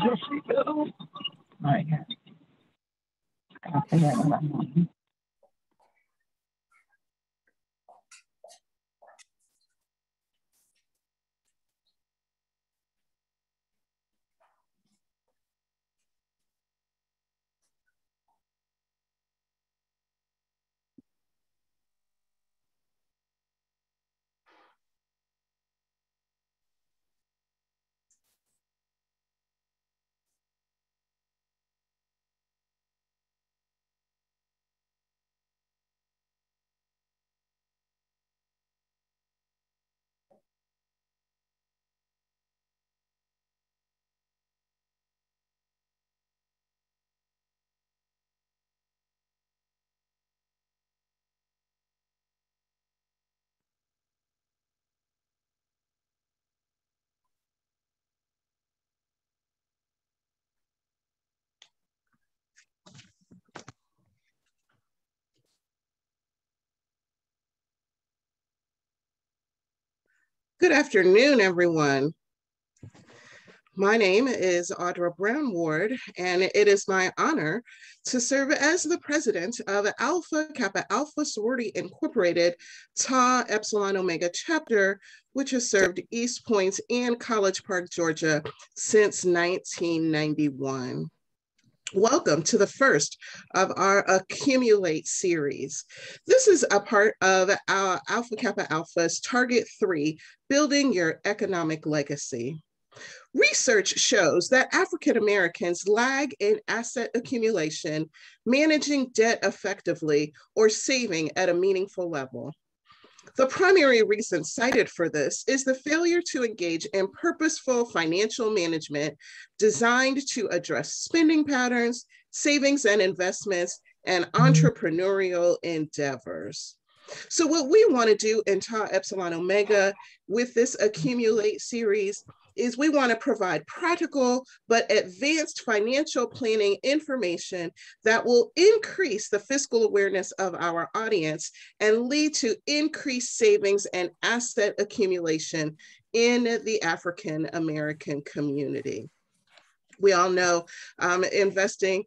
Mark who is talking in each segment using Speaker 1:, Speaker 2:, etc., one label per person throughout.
Speaker 1: There she goes. All right, here. Copy that.
Speaker 2: Good afternoon, everyone. My name is Audra Brown Ward, and it is my honor to serve as the president of Alpha Kappa Alpha Sorority Incorporated Tau Epsilon Omega chapter, which has served East Point and College Park, Georgia since 1991. Welcome to the first of our AKAumulate series. This is a part of our Alpha Kappa Alpha's Target 3, Building Your Economic Legacy. Research shows that African Americans lag in asset accumulation, managing debt effectively, or saving at a meaningful level. The primary reason cited for this is the failure to engage in purposeful financial management designed to address spending patterns, savings and investments, and entrepreneurial endeavors. So what we want to do in Tau Epsilon Omega with this AKAumulate series is we want to provide practical but advanced financial planning information that will increase the fiscal awareness of our audience and lead to increased savings and asset accumulation in the African American community. We all know investing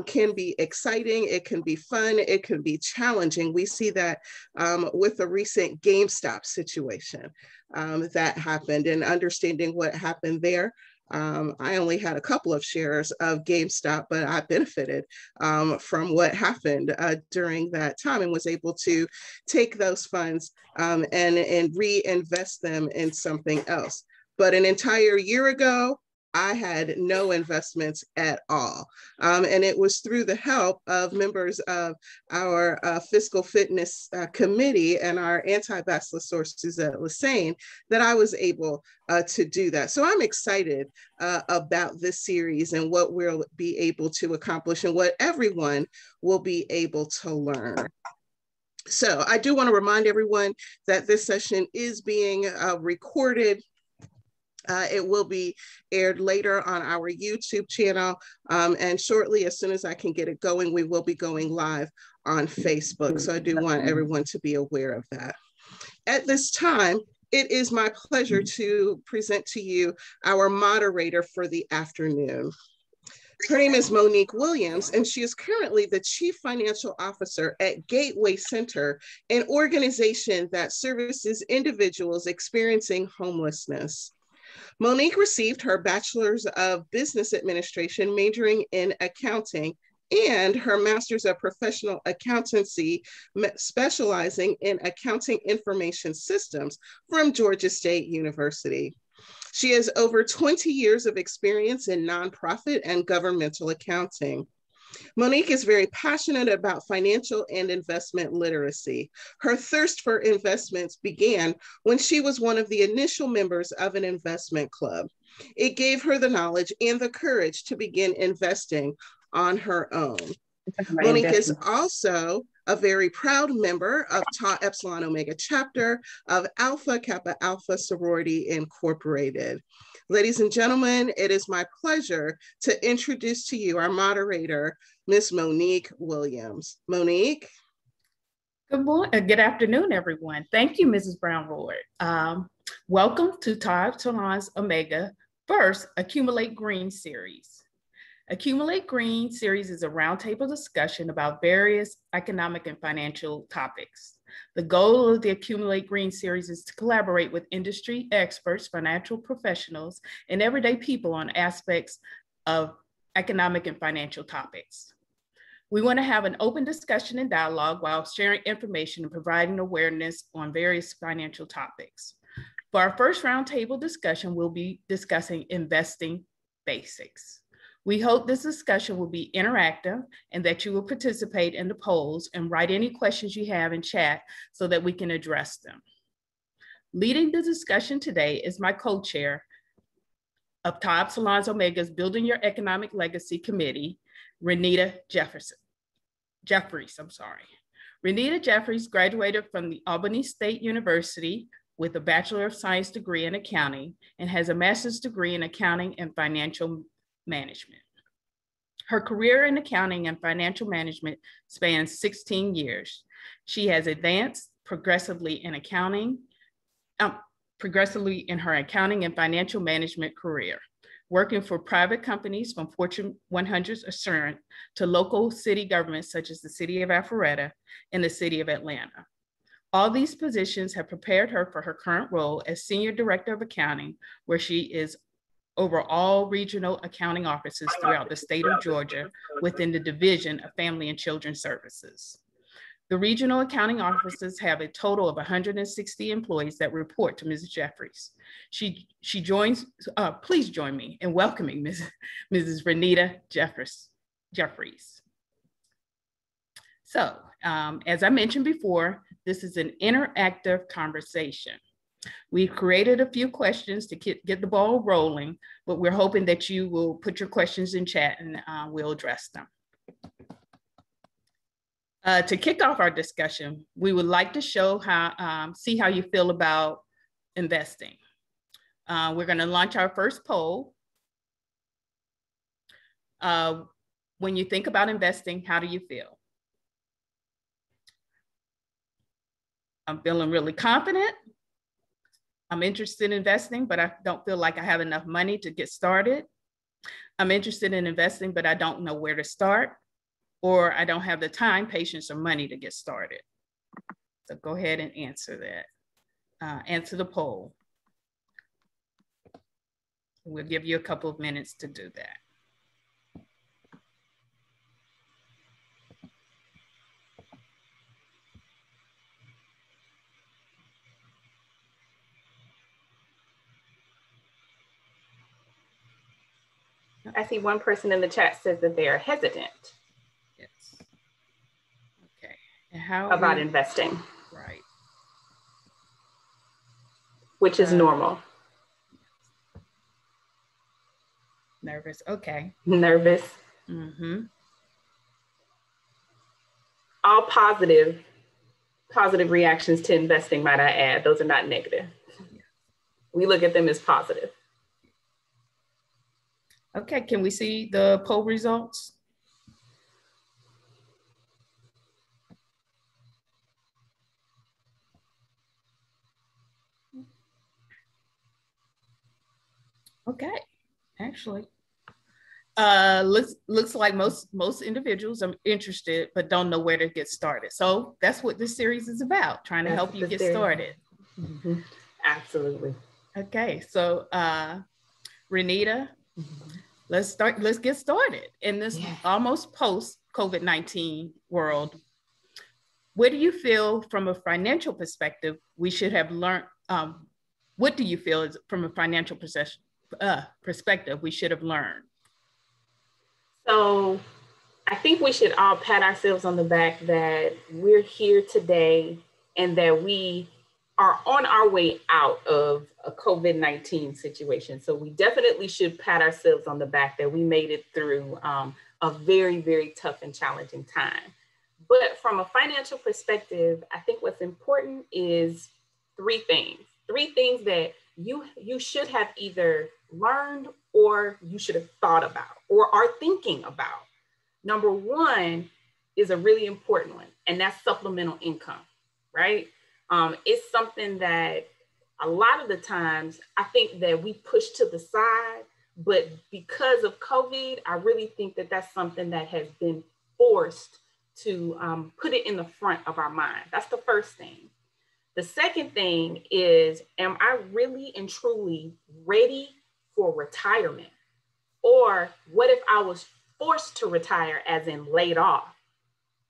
Speaker 2: can be exciting, it can be fun, it can be challenging. We see that with the recent GameStop situation that happened, and understanding what happened there. I only had a couple of shares of GameStop, but I benefited from what happened during that time and was able to take those funds and reinvest them in something else. But an entire year ago, I had no investments at all. And it was through the help of members of our fiscal fitness committee and our anti-bacillus sources at Lassane that I was able to do that. So I'm excited about this series and what we'll be able to accomplish and what everyone will be able to learn. So I do want to remind everyone that this session is being recorded. It will be aired later on our YouTube channel, and shortly, as soon as I can get it going, we will be going live on Facebook. So I do want everyone to be aware of that. At this time, it is my pleasure to present to you our moderator for the afternoon. Her name is Monique Williams, and she is currently the Chief Financial Officer at Gateway Center, an organization that services individuals experiencing homelessness. Monique received her Bachelor's of Business Administration, majoring in accounting, and her Master's of Professional Accountancy, specializing in accounting information systems from Georgia State University. She has over 20 years of experience in nonprofit and governmental accounting. Monique is very passionate about financial and investment literacy. Her thirst for investments began when she was one of the initial members of an investment club. It gave her the knowledge and the courage to begin investing on her own. Monique is also a very proud member of Tau Epsilon Omega chapter of Alpha Kappa Alpha Sorority Incorporated. Ladies and gentlemen, it is my pleasure to introduce to you our moderator, Ms. Monique Williams. Monique.
Speaker 3: Good morning, good afternoon, everyone. Thank you, Mrs. Brown Ward. Welcome to Tau Epsilon Omega First, AKAumulate Green series. AKAumulate Green series is a roundtable discussion about various economic and financial topics. The goal of the AKAumulate Green series is to collaborate with industry experts, financial professionals, and everyday people on aspects of economic and financial topics. We want to have an open discussion and dialogue while sharing information and providing awareness on various financial topics. For our first roundtable discussion, we'll be discussing investing basics. We hope this discussion will be interactive and that you will participate in the polls and write any questions you have in chat so that we can address them. Leading the discussion today is my co-chair of Tau Epsilon Omega's Building Your Economic Legacy Committee, Renita Jeffries. Renita Jeffries graduated from the Albany State University with a Bachelor of Science degree in accounting and has a master's degree in accounting and financial management. Her career in accounting and financial management spans 16 years. She has advanced progressively in her accounting and financial management career, working for private companies from Fortune 100 Assurant to local city governments such as the City of Alpharetta and the City of Atlanta. All these positions have prepared her for her current role as Senior Director of Accounting, where she is over all regional accounting offices throughout the state of Georgia within the Division of Family and Children Services. The regional accounting offices have a total of 160 employees that report to Mrs. Jeffries. She joins, please join me in welcoming Mrs. Renita Jeffries. So, as I mentioned before, this is an interactive conversation. We've created a few questions to get the ball rolling, but we're hoping that you will put your questions in chat and we'll address them. To kick off our discussion, we would like to show see how you feel about investing. We're going to launch our first poll. When you think about investing, how do you feel? I'm feeling really confident. I'm interested in investing, but I don't feel like I have enough money to get started. I'm interested in investing, but I don't know where to start, or I don't have the time, patience, or money to get started. So go ahead and answer that. Answer the poll. We'll give you a couple of minutes to do that.
Speaker 4: I see one person in the chat says that they are hesitant.
Speaker 3: Yes. Okay. And how
Speaker 4: about investing.
Speaker 3: Right.
Speaker 4: Which is normal.
Speaker 3: Nervous. Okay.
Speaker 4: Nervous.
Speaker 3: Mm-hmm.
Speaker 4: All positive reactions to investing, might I add. Those are not negative. Yeah. We look at them as positive.
Speaker 3: Okay, can we see the poll results? Okay, actually, looks like most individuals are interested but don't know where to get started. So that's what this series is about, trying to help you get started.
Speaker 4: Mm-hmm. Absolutely.
Speaker 3: Okay, so Renita, let's get started in this almost post-COVID-19 world. What do you feel from a financial perspective we should have learned? What do you feel is from a financial perspective we should have learned?
Speaker 4: So I think we should all pat ourselves on the back that we're here today and that we are on our way out of a COVID-19 situation. So we definitely should pat ourselves on the back that we made it through a very, very tough and challenging time. But from a financial perspective, I think what's important is three things that you should have either learned or you should have thought about or are thinking about. Number one is a really important one, and that's supplemental income, right? It's something that a lot of the times I think that we push to the side, but because of COVID, I really think that that's something that has been forced to put it in the front of our mind. That's the first thing. The second thing is, am I really and truly ready for retirement? Or what if I was forced to retire, as in laid off?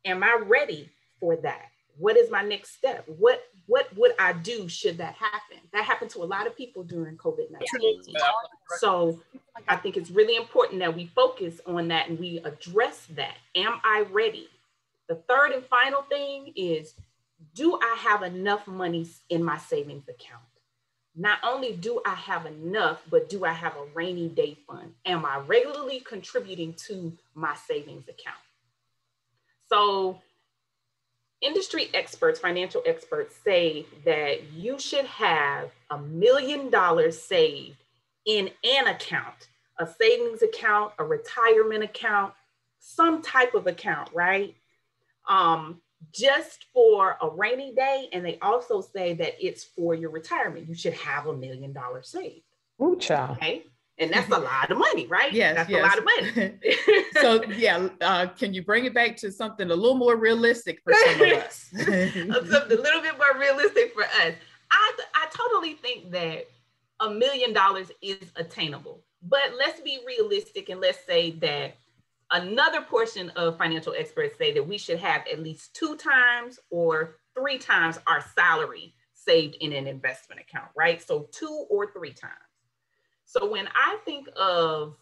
Speaker 4: Am I ready for that? What is my next step? What would I do should that happen? That happened to a lot of people during COVID-19. So I think it's really important that we focus on that and we address that. Am I ready? The third and final thing is, do I have enough money in my savings account? Not only do I have enough, but do I have a rainy day fund? Am I regularly contributing to my savings account? So industry experts, financial experts say that you should have $1 million saved in an account, a savings account, a retirement account, some type of account, right? Just for a rainy day. And they also say that it's for your retirement. You should have $1 million saved.
Speaker 1: Ooh, child.
Speaker 4: Okay. And that's a lot of money, right?
Speaker 3: Yes,
Speaker 4: that's
Speaker 3: yes.
Speaker 4: a lot of money.
Speaker 3: So yeah, can you bring it back to something a little more realistic for some of us?
Speaker 4: Something a little bit more realistic for us. I totally think that $1 million is attainable, but let's be realistic and let's say that another portion of financial experts say that we should have at least 2 times or 3 times our salary saved in an investment account, right? So 2 or 3 times. So when I think of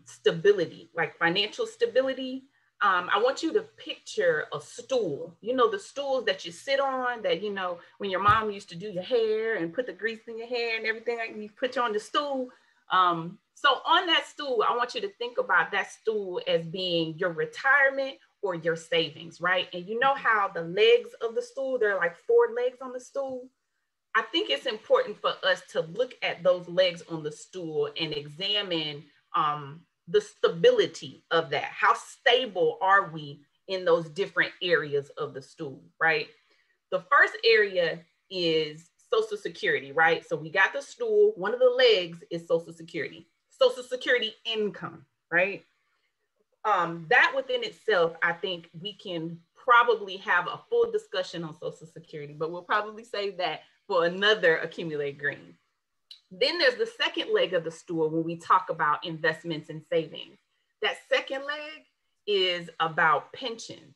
Speaker 4: stability, like financial stability, I want you to picture a stool. You know, the stools that you sit on that, you know, when your mom used to do your hair and put the grease in your hair and everything, like you put you on the stool. So on that stool, I want you to think about that stool as being your retirement or your savings, right? And you know how the legs of the stool, there are like 4 legs on the stool. I think it's important for us to look at those legs on the stool and examine the stability of that. How stable are we in those different areas of the stool, right? The first area is Social Security, right? So we got the stool, one of the legs is Social Security income, right? That within itself, I think we can probably have a full discussion on Social Security, but we'll probably save that for another Accumulate Green. Then there's the second leg of the stool when we talk about investments and savings. That second leg is about pensions.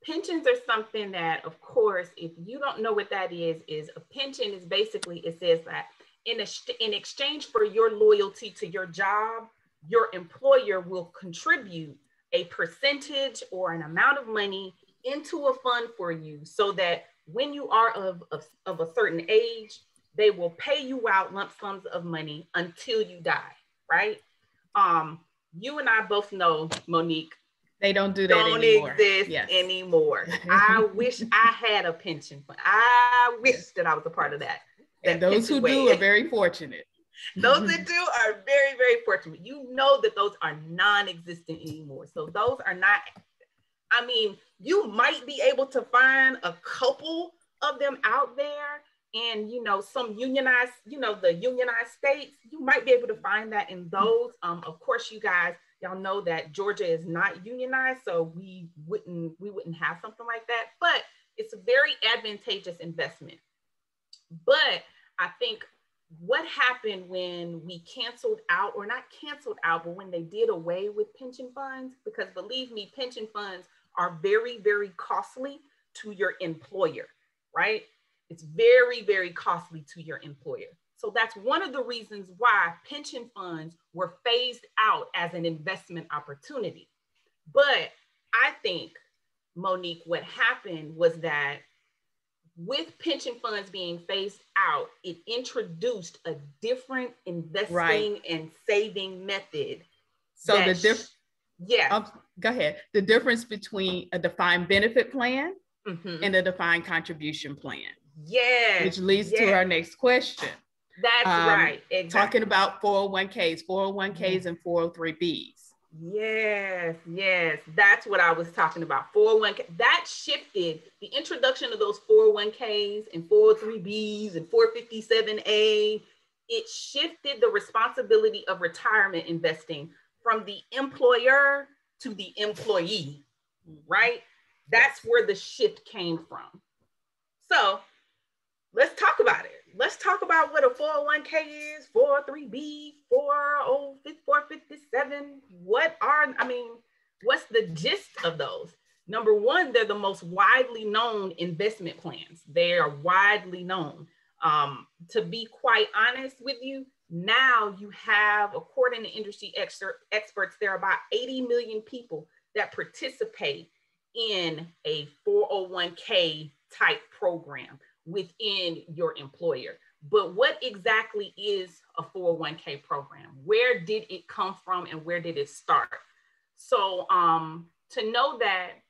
Speaker 4: Pensions are something that, of course, if you don't know what that is a pension is basically, it says that in exchange for your loyalty to your job, your employer will contribute a percentage or an amount of money into a fund for you so that when you are of a certain age, they will pay you out lump sums of money until you die, right? You and I both know, Monique,
Speaker 3: they don't do that anymore.
Speaker 4: Exist anymore. I wish I had a pension fund. I wish that I was a part of that.
Speaker 3: And those who do are very fortunate.
Speaker 4: Those that do are very, very fortunate. You know that those are non-existent anymore. So those are not, I mean, you might be able to find a couple of them out there. And, you know, some unionized, you know, the unionized states, you might be able to find that in those. Of course, you guys, y'all know that Georgia is not unionized, so we wouldn't have something like that. But it's a very advantageous investment. But I think what happened when we canceled out, or not canceled out, but when they did away with pension funds, because believe me, pension funds are very, very costly to your employer, right? It's very, very costly to your employer. So that's one of the reasons why pension funds were phased out as an investment opportunity. But I think, Monique, what happened was that with pension funds being phased out, it introduced a different investing and saving method.
Speaker 3: So go ahead. The difference between a defined benefit plan and a defined contribution plan.
Speaker 4: Yes.
Speaker 3: Which leads to our next question.
Speaker 4: That's right. Exactly.
Speaker 3: Talking about 401ks and 403bs.
Speaker 4: Yes, yes, that's what I was talking about. 401k, that shifted the introduction of those 401ks and 403bs and 457a. It shifted the responsibility of retirement investing from the employer to the employee, right? That's where the shift came from. So let's talk about it. Let's talk about what a 401k is, 403b, 457. What's the gist of those? Number one, they're the most widely known investment plans. They are widely known. To be quite honest with you, now you have, according to industry experts, there are about 80 million people that participate in a 401k type program within your employer. But what exactly is a 401k program? Where did it come from and where did it start? So to know that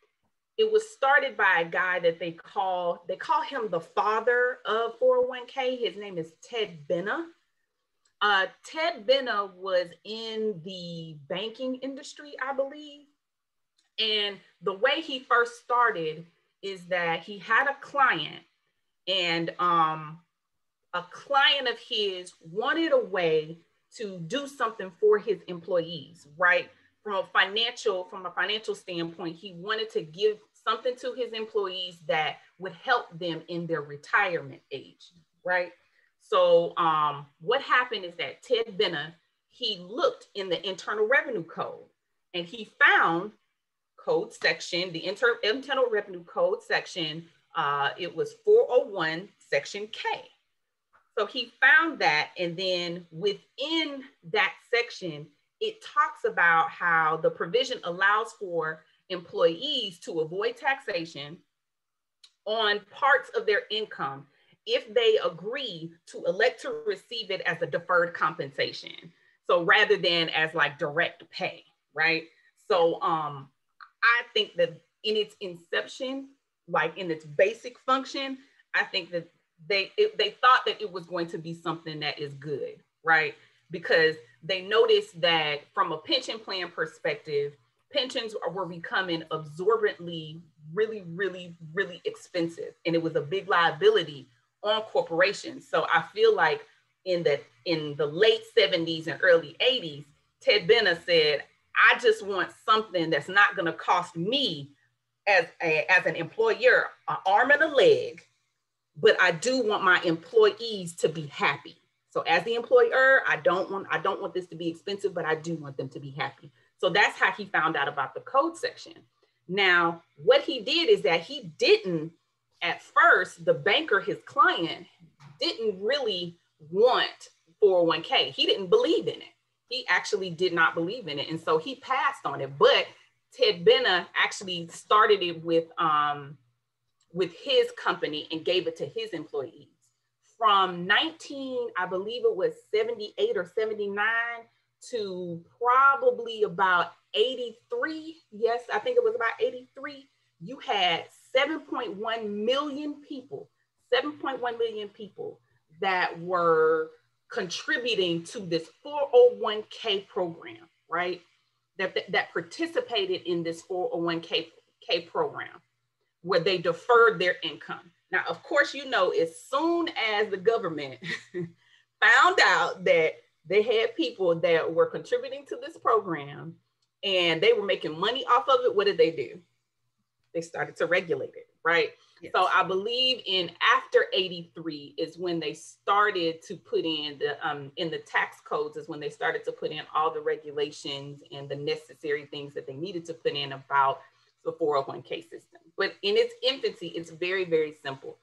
Speaker 4: it was started by a guy that they call him the father of 401k. His name is Ted Benna. Ted Benna was in the banking industry, I believe. And the way he first started is that he had a client, and a client of his wanted a way to do something for his employees, right? From a financial standpoint, he wanted to give something to his employees that would help them in their retirement age, right? So what happened is that Ted Benna, he looked in the Internal Revenue Code and he found code section, the Internal Revenue Code section, it was 401 section K. So he found that, and then within that section, it talks about how the provision allows for employees to avoid taxation on parts of their income if they agree to elect to receive it as a deferred compensation. So rather than as like direct pay, right? So I think that in its inception, like in its basic function, I think that they thought that it was going to be something that is good, right? Because they noticed that from a pension plan perspective, pensions were becoming absorbently really, really, really expensive. And it was a big liability on corporations. So I feel like in the late 70s and early 80s, Ted Benna said, I just want something that's not going to cost me as an employer an arm and a leg, but I do want my employees to be happy. So as the employer, I don't want this to be expensive, but I do want them to be happy. So that's how he found out about the code section. Now, what he did is that he didn't, at first, the banker, his client, didn't really want 401k. He didn't believe in it. He actually did not believe in it. And so he passed on it. But Ted Benna actually started it with his company and gave it to his employees. From I believe it was 78 or 79 to probably about 83. Yes, I think it was about 83. You had 7.1 million people that were contributing to this 401k program, right? That participated in this 401k program where they deferred their income. Now, of course, as soon as the government found out that they had people that were contributing to this program and they were making money off of it, what did they do? They started to regulate it, right? Yes. So I believe after 83 is when they started to put in the tax codes is when they started to put in all the regulations and the necessary things that they needed to put in about the 401k system. But in its infancy, it's very, very simple.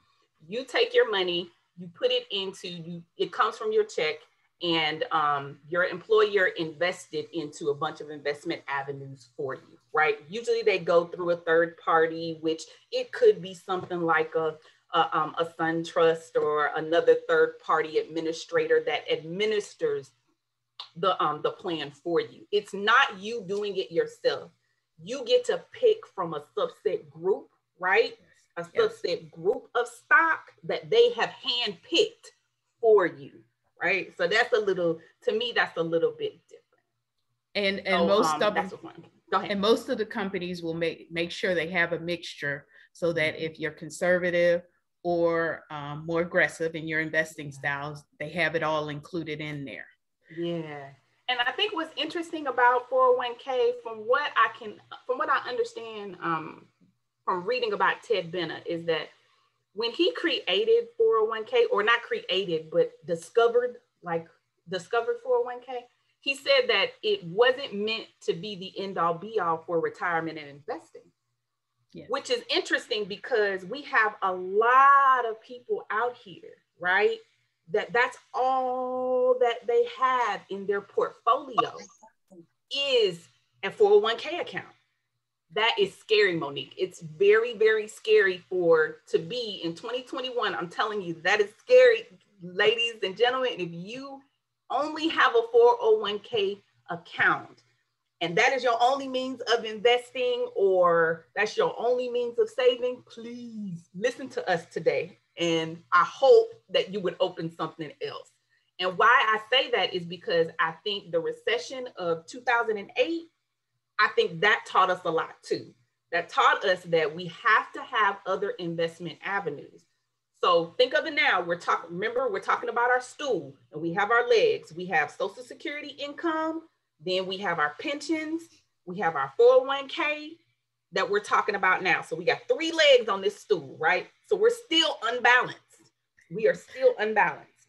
Speaker 4: You take your money, you put it it comes from your check, and your employer invested into a bunch of investment avenues for you, right? Usually they go through a third party, which it could be something like a SunTrust or another third party administrator that administers the plan for you. It's not you doing it yourself. You get to pick from a subset group, right? A subset group of stock that they have handpicked for you, right? So to me, that's a little bit different.
Speaker 3: And
Speaker 4: So,
Speaker 3: most of
Speaker 4: that's
Speaker 3: them,
Speaker 4: what's fun. Go ahead.
Speaker 3: and most of the companies will make sure they have a mixture so that if you're conservative or more aggressive in your investing styles, they have it all included in there.
Speaker 4: Yeah. And I think what's interesting about 401k, from what I understand from reading about Ted Bennett, is that when he created 401k, or not created, but discovered 401k, he said that it wasn't meant to be the end all be all for retirement and investing. Yes. Which is interesting because we have a lot of people out here, right? That's all that they have in their portfolio is a 401k account. That is scary, Monique. It's very, very scary to be in 2021. I'm telling you, that is scary, ladies and gentlemen. If you only have a 401k account, and that is your only means of investing, or that's your only means of saving, please listen to us today. And I hope that you would open something else. And why I say that is because I think the recession of 2008, I think that taught us a lot too. That taught us that we have to have other investment avenues. So think of it now. Remember, we're talking about our stool, and we have our legs. We have Social Security income. Then we have our pensions, we have our 401k that we're talking about now. So we got 3 legs on this stool, right? So we're still unbalanced. We are still unbalanced.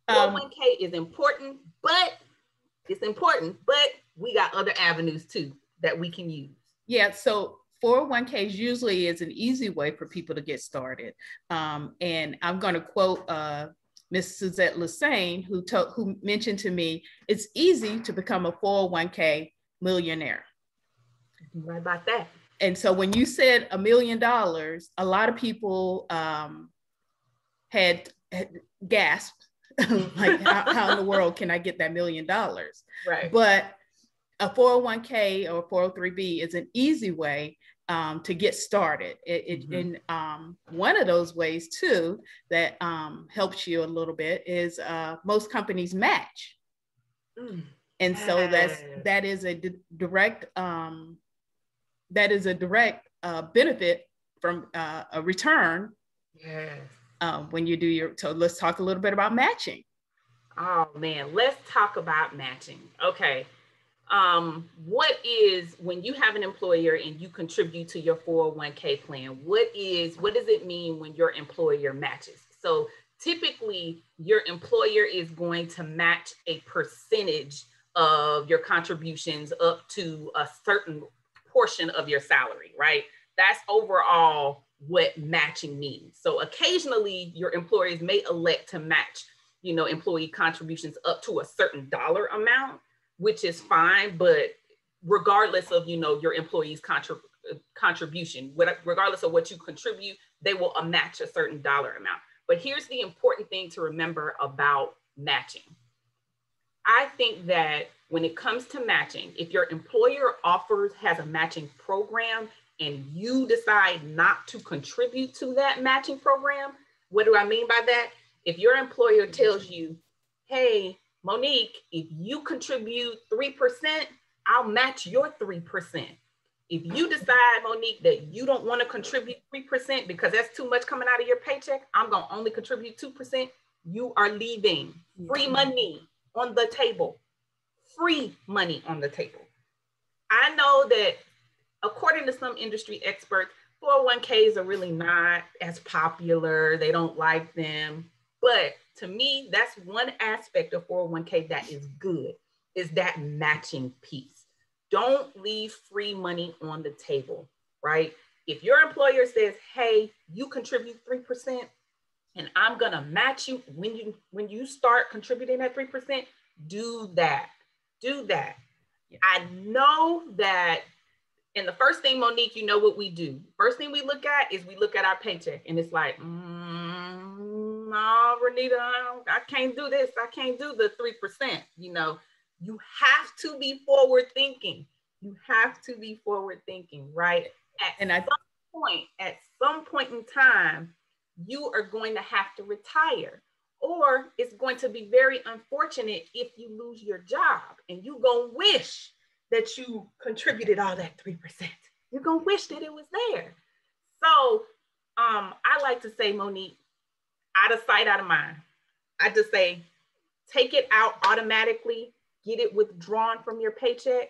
Speaker 4: 401k is important, but we got other avenues too that we can use.
Speaker 3: Yeah, so 401ks usually is an easy way for people to get started. And I'm going to quote Ms. Suzette Lassane, who mentioned to me, it's easy to become a 401k millionaire.
Speaker 4: Right about that.
Speaker 3: And so when you said $1 million, a lot of people had gasped, like how in the world can I get that $1 million?
Speaker 4: Right.
Speaker 3: But a 401k or 403b is an easy way to get started. And one of those ways too that helps you a little bit is most companies match. And so that is a direct benefit from a return.
Speaker 4: Yes.
Speaker 3: When you do so let's talk a little bit about matching.
Speaker 4: Oh man, let's talk about matching. Okay. What is, when you have an employer and you contribute to your 401k plan, what does it mean when your employer matches? So typically your employer is going to match a percentage of your contributions up to a certain portion of your salary, right? That's overall what matching means. So occasionally your employers may elect to match, employee contributions up to a certain dollar amount, which is fine, but regardless of, your employee's contribution, regardless of what you contribute, they will match a certain dollar amount. But here's the important thing to remember about matching. I think that when it comes to matching, if your employer has a matching program and you decide not to contribute to that matching program, what do I mean by that? If your employer tells you, hey, Monique, if you contribute 3%, I'll match your 3%. If you decide, Monique, that you don't want to contribute 3% because that's too much coming out of your paycheck, I'm going to only contribute 2%, you are leaving. Free money on the table. Free money on the table. I know that according to some industry experts, 401ks are really not as popular. They don't like them. But to me, that's one aspect of 401k that is good, is that matching piece. Don't leave free money on the table, right? If your employer says, hey, you contribute 3% and I'm gonna match you when you start contributing that 3%, do that. Yeah. I know that. And the first thing, Monique, you know what we do? First thing we look at is we look at our paycheck and it's like, no, Renita, I can't do this. I can't do the 3%. You have to be forward thinking. Right? At some point in time, you are going to have to retire, or it's going to be very unfortunate if you lose your job and you're going to wish that you contributed all that 3%. You're gonna wish that it was there. So I like to say, Monique, out of sight, out of mind. I just say, take it out automatically, get it withdrawn from your paycheck,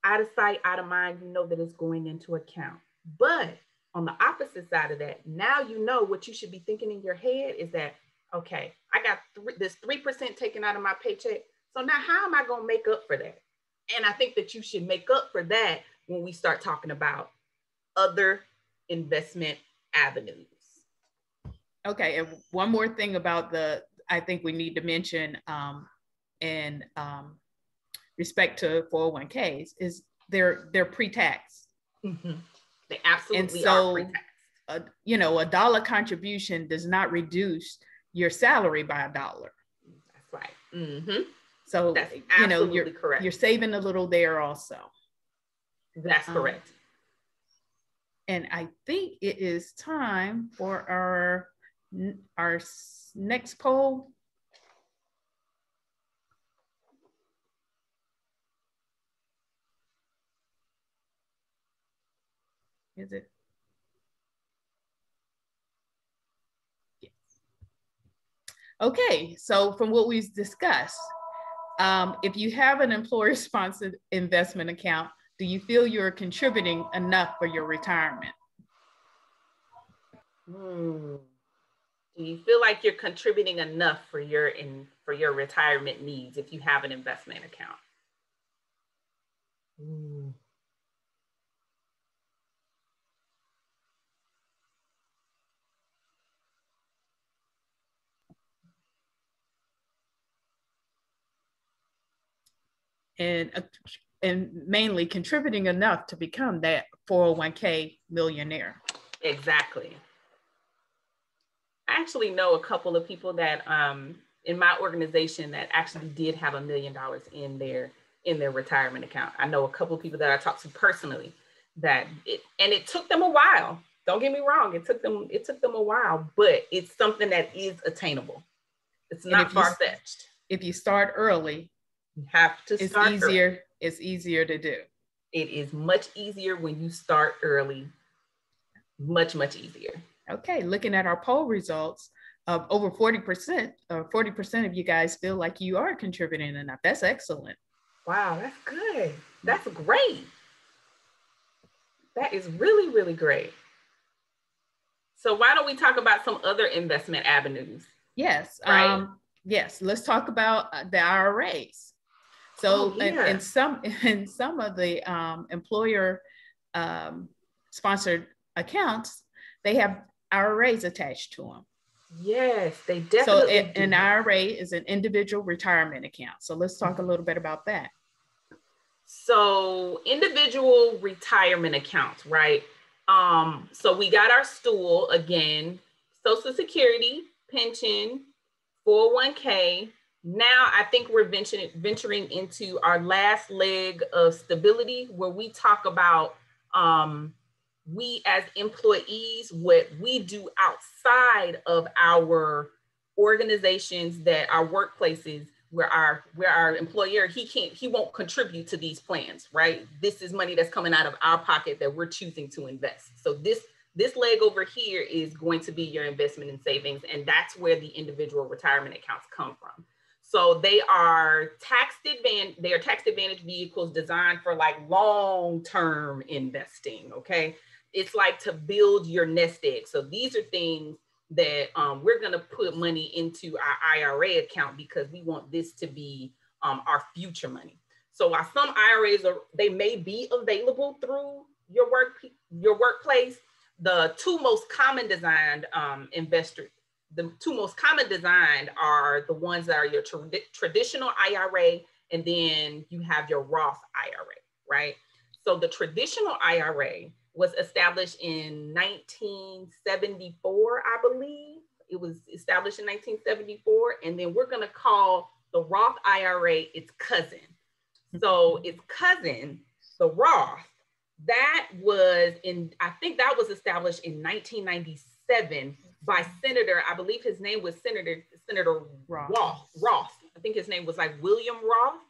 Speaker 4: out of sight, out of mind, you know that it's going into account. But on the opposite side of that, now you know what you should be thinking in your head is that, okay, I got this 3% taken out of my paycheck. So now how am I going to make up for that? And I think that you should make up for that when we start talking about other investment avenues.
Speaker 3: Okay, and one more thing about I think we need to mention in respect to 401ks is they're pre-tax.
Speaker 4: Mm-hmm. They absolutely
Speaker 3: and so,
Speaker 4: are pre-tax.
Speaker 3: A dollar contribution does not reduce your salary by $1.
Speaker 4: That's right. Mm-hmm.
Speaker 3: So
Speaker 4: that's absolutely correct.
Speaker 3: You're saving a little there also.
Speaker 4: That's correct.
Speaker 3: And I think it is time for our next poll. Is it? Yes. Okay, so from what we've discussed, if you have an employer-sponsored investment account, do you feel you're contributing enough for your retirement?
Speaker 4: Do you feel like you're contributing enough for your retirement needs if you have an investment account?
Speaker 3: And mainly contributing enough to become that 401k millionaire. Exactly.
Speaker 4: I actually know a couple of people that in my organization that actually did have $1 million in their retirement account. I know a couple of people that I talked to personally it took them a while. Don't get me wrong, it took them a while, but it's something that is attainable. It's not far-fetched.
Speaker 3: If you start early,
Speaker 4: you have to start early.
Speaker 3: It's easier to do.
Speaker 4: It is much easier when you start early. Much, much easier.
Speaker 3: Okay, looking at our poll results, over 40% of you guys feel like you are contributing enough. That's excellent.
Speaker 4: Wow, that's good. That's great. That is really, really great. So why don't we talk about some other investment avenues?
Speaker 3: Yes.
Speaker 4: Right?
Speaker 3: Yes, let's talk about the IRAs. So in some of the employer sponsored accounts, they have IRAs attached to them.
Speaker 4: Yes, they definitely
Speaker 3: do. An IRA is an individual retirement account. So let's talk a little bit about that.
Speaker 4: So individual retirement accounts, right? So we got our stool again, Social Security, pension, 401k. Now I think we're venturing into our last leg of stability, where we talk about we as employees, what we do outside of our organizations, that our workplaces, where our employer, he won't contribute to these plans, right? This is money that's coming out of our pocket that we're choosing to invest. So this leg over here is going to be your investment and savings, and that's where the individual retirement accounts come from. So they are tax advantage vehicles designed for like long-term investing, okay? It's like to build your nest egg. So these are things that we're gonna put money into our IRA account because we want this to be our future money. So while some IRAs they may be available through your workplace, the two most common designed are the ones that are your traditional IRA, and then you have your Roth IRA, right? So the traditional IRA was established in 1974, I believe. It was established in 1974, and then we're gonna call the Roth IRA its cousin. So its cousin, the Roth, I think that was established in 1997 by Senator, I believe his name was Senator Roth. I think his name was like William Roth.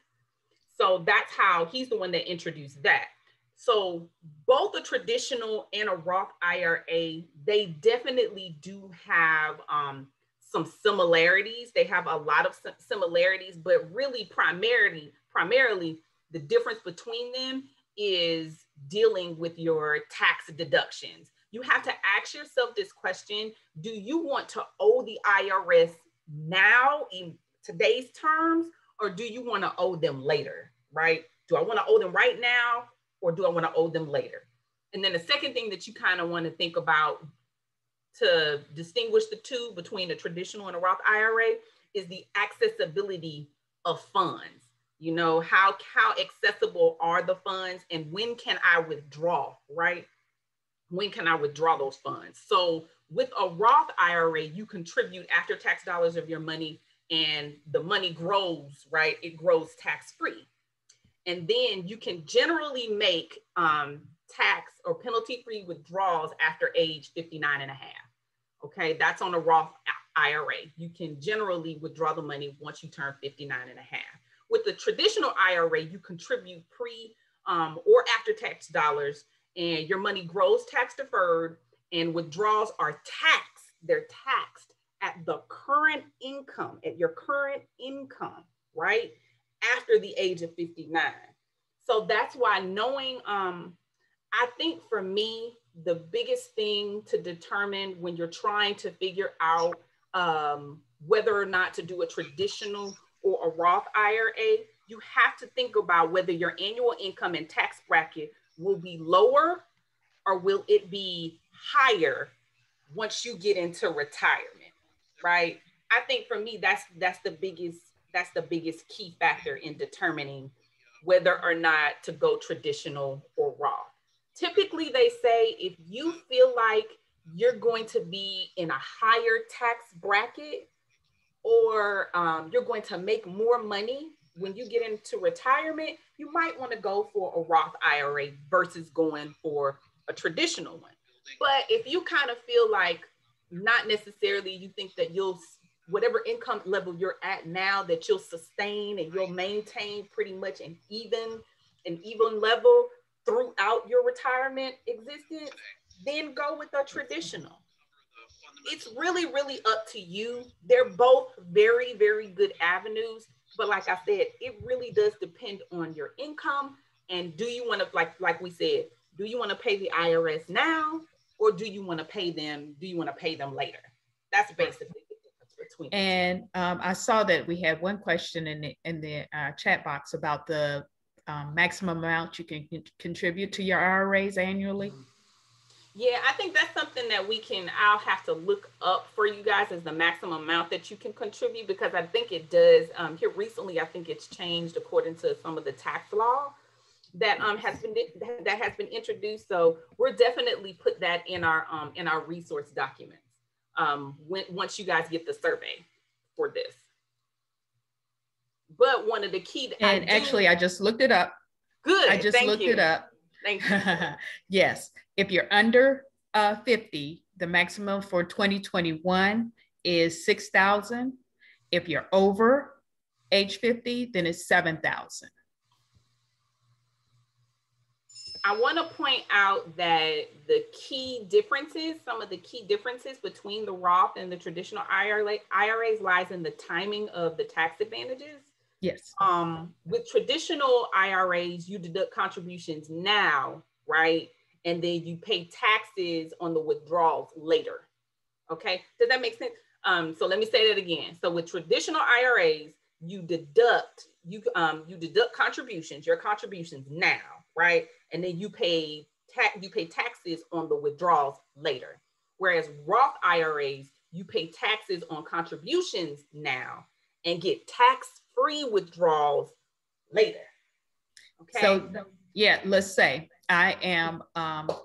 Speaker 4: So that's how he's the one that introduced that. So both a traditional and a Roth IRA, they definitely do have some similarities. They have a lot of similarities, but really primarily the difference between them is dealing with your tax deductions. You have to ask yourself this question: do you want to owe the IRS now in today's terms, or do you want to owe them later, right? Do I want to owe them right now, or do I want to owe them later? And then the second thing that you kind of want to think about to distinguish the two between a traditional and a Roth IRA is the accessibility of funds. You know, how accessible are the funds, and when can I withdraw, right? When can I withdraw those funds? So with a Roth IRA, you contribute after tax dollars of your money, and the money grows, right? It grows tax-free. And then you can generally make tax or penalty-free withdrawals after age 59 and a half. Okay, that's on a Roth IRA. You can generally withdraw the money once you turn 59 and a half. With the traditional IRA, you contribute pre or after tax dollars, and your money grows tax deferred, and withdrawals are taxed. They're taxed at the current income, at your current income, right? After the age of 59. So that's why knowing, I think for me, the biggest thing to determine when you're trying to figure out whether or not to do a traditional or a Roth IRA, you have to think about whether your annual income and tax bracket will be lower or will it be higher once you get into retirement, right? I think for me, that's the biggest key factor in determining whether or not to go traditional or Roth. Typically, they say if you feel like you're going to be in a higher tax bracket, or you're going to make more money when you get into retirement, you might want to go for a Roth IRA versus going for a traditional one. But if you kind of feel like not necessarily, you think that you'll, whatever income level you're at now, that you'll sustain and you'll maintain pretty much an even level throughout your retirement existence, then go with a traditional. It's really, really up to you. They're both very, very good avenues. But like I said, it really does depend on your income. And do you want to, like we said, do you want to pay the IRS now, or do you want to pay them later? That's basically the difference between.
Speaker 3: And I saw that we had one question in the chat box about the maximum amount you can contribute to your IRAs annually.
Speaker 4: Yeah, I think that's something that I'll have to look up for you guys, as the maximum amount that you can contribute, because I think it does, here recently, I think it's changed according to some of the tax law that has been introduced. So we'll definitely put that in our resource documents once you guys get the survey for this. But one of the key,
Speaker 3: I just looked it up.
Speaker 4: Good.
Speaker 3: I just looked it up.
Speaker 4: Thank you.
Speaker 3: Yes, if you're under 50, the maximum for 2021 is 6,000. If you're over age 50, then it's 7,000.
Speaker 4: I want to point out that some of the key differences between the Roth and the traditional IRAs lies in the timing of the tax advantages.
Speaker 3: Yes.
Speaker 4: With traditional IRAs, you deduct contributions now, right? And then you pay taxes on the withdrawals later. Okay, does that make sense? So let me say that again. So with traditional IRAs, you deduct contributions, your contributions now, right? And then you pay taxes on the withdrawals later. Whereas Roth IRAs, you pay taxes on contributions now and get tax-free withdrawals later. Okay.
Speaker 3: So yeah, let's say I am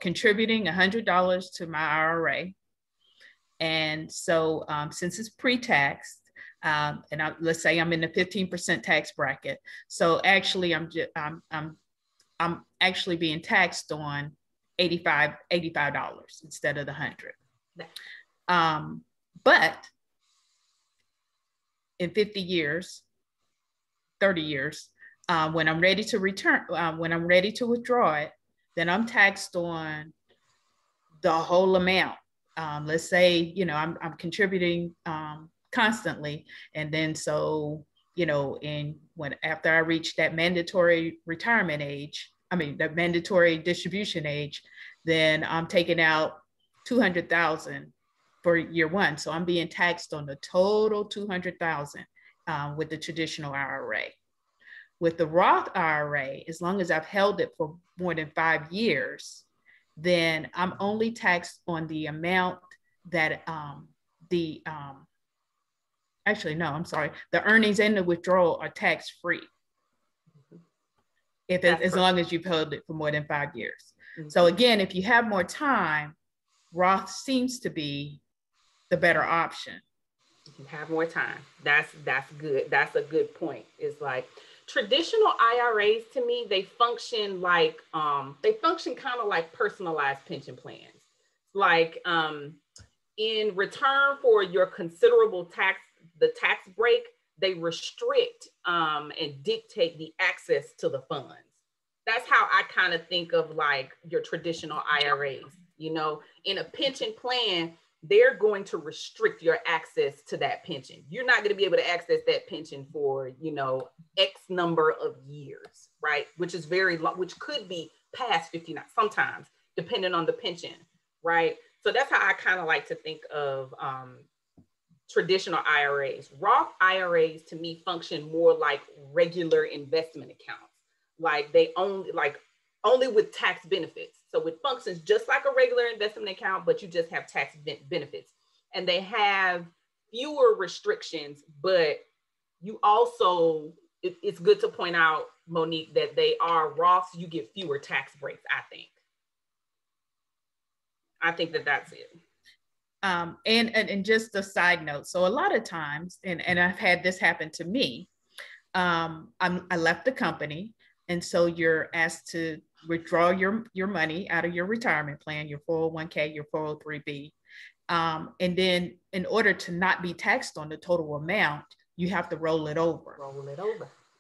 Speaker 3: contributing $100 to my IRA. And so since it's pre-taxed, let's say I'm in the 15% tax bracket. So actually I'm actually being taxed on $85 instead of the $100. But in 50 years, 30 years, When I'm ready to when I'm ready to withdraw it, then I'm taxed on the whole amount. Let's say, you know, I'm contributing constantly. And then so, you know, after I reach that mandatory retirement age, the mandatory distribution age, then I'm taking out 200,000 for year one. So I'm being taxed on the total 200,000 with the traditional IRA. With the Roth IRA, as long as I've held it for more than 5 years, then I'm only taxed on the amount that actually, no, I'm sorry. The earnings and the withdrawal are tax-free as long as you've held it for more than 5 years. Mm-hmm. So again, if you have more time, Roth seems to be the better option.
Speaker 4: You have more time. That's good. That's a good point. It's like traditional IRAs, to me, they function kind of like personalized pension plans. Like in return for your considerable tax break, they restrict and dictate the access to the funds. That's how I kind of think of like your traditional IRAs. You know, in a pension plan, they're going to restrict your access to that pension. You're not going to be able to access that pension for, you know, X number of years, right? Which is which could be past 59 sometimes, depending on the pension, right? So that's how I kind of like to think of traditional IRAs. Roth IRAs to me function more like regular investment accounts. Like they only with tax benefits. So it functions just like a regular investment account, but you just have tax benefits. And they have fewer restrictions, but you also, it's good to point out, Monique, that they are Roths, you get fewer tax breaks, I think that that's it.
Speaker 3: And just a side note. So a lot of times, and I've had this happen to me, I left the company. And so you're asked to withdraw your money out of your retirement plan, your 401k, your 403b. And then in order to not be taxed on the total amount, you have to roll it over.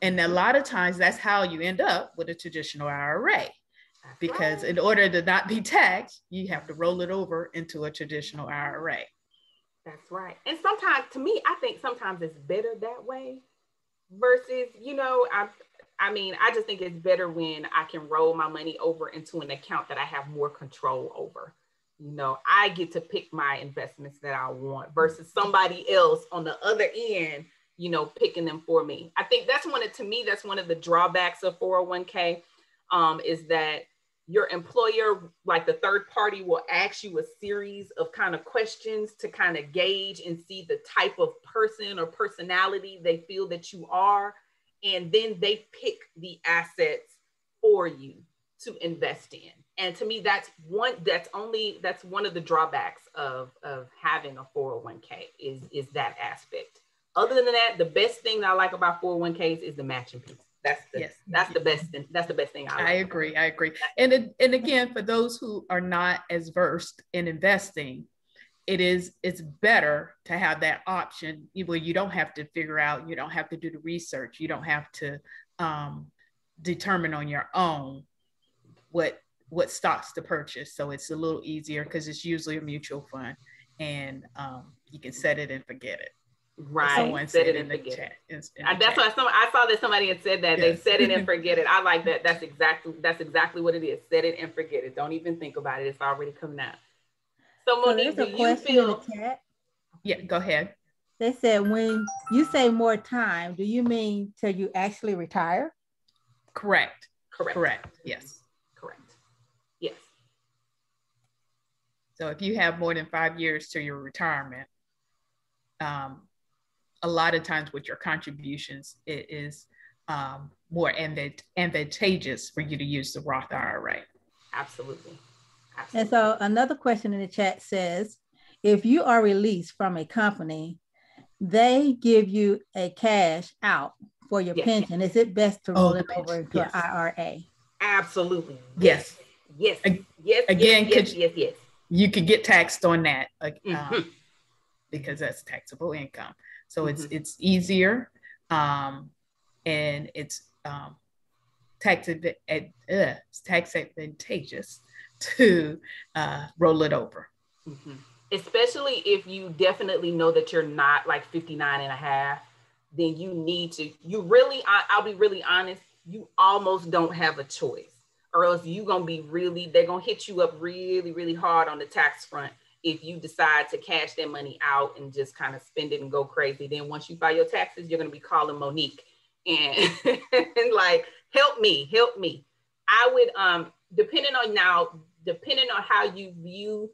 Speaker 3: And a lot of times that's how you end up with a traditional IRA. Because in order to not be taxed, you have to roll it over into a traditional IRA.
Speaker 4: That's right. And sometimes, to me, I think sometimes it's better that way versus, you know, I just think it's better when I can roll my money over into an account that I have more control over. You know, I get to pick my investments that I want versus somebody else on the other end, you know, picking them for me. I think that's one of the drawbacks of 401k is that your employer, like the third party, will ask you a series of kind of questions to kind of gauge and see the type of person or personality they feel that you are. And then they pick the assets for you to invest in. And to me, that's one of the drawbacks of having a 401k is that aspect. Other than that, the best thing that I like about 401ks is the matching piece. That's the best thing. That's the best thing I like.
Speaker 3: I agree. And again, for those who are not as versed in investing, it's better to have that option where you don't have to figure out, you don't have to do the research, you don't have to determine on your own what stocks to purchase. So it's a little easier because it's usually a mutual fund, and you can set it and forget it.
Speaker 4: Right. Someone said it in the chat. That's why I saw that somebody had said that. Yes. They set it and forget it. I like that. That's exactly what it is. Set it and forget it. Don't even think about it. It's already coming out. So Monique, do you feel?
Speaker 1: In the chat.
Speaker 3: Yeah, go ahead.
Speaker 1: They said, when you say more time, do you mean till you actually retire?
Speaker 3: Correct. Yes.
Speaker 4: Correct. Yes.
Speaker 3: So if you have more than 5 years to your retirement, a lot of times with your contributions, it is more advantageous for you to use the Roth IRA.
Speaker 4: Absolutely.
Speaker 1: And so another question in the chat says, if you are released from a company, they give you a cash out for your pension. Is it best to roll it over into an IRA?
Speaker 4: Absolutely.
Speaker 3: Yes.
Speaker 4: Yes.
Speaker 3: Again,
Speaker 4: yes.
Speaker 3: You could get taxed on that because that's taxable income. So it's easier, and it's tax advantageous to roll it over.
Speaker 4: Mm-hmm. Especially if you definitely know that you're not like 59 and a half, then you need to, I'll be really honest, you almost don't have a choice, or else they're going to hit you up really, really hard on the tax front if you decide to cash that money out and just kind of spend it and go crazy. Then once you file your taxes, you're going to be calling Monique and, and like, help me. I would, depending on how you view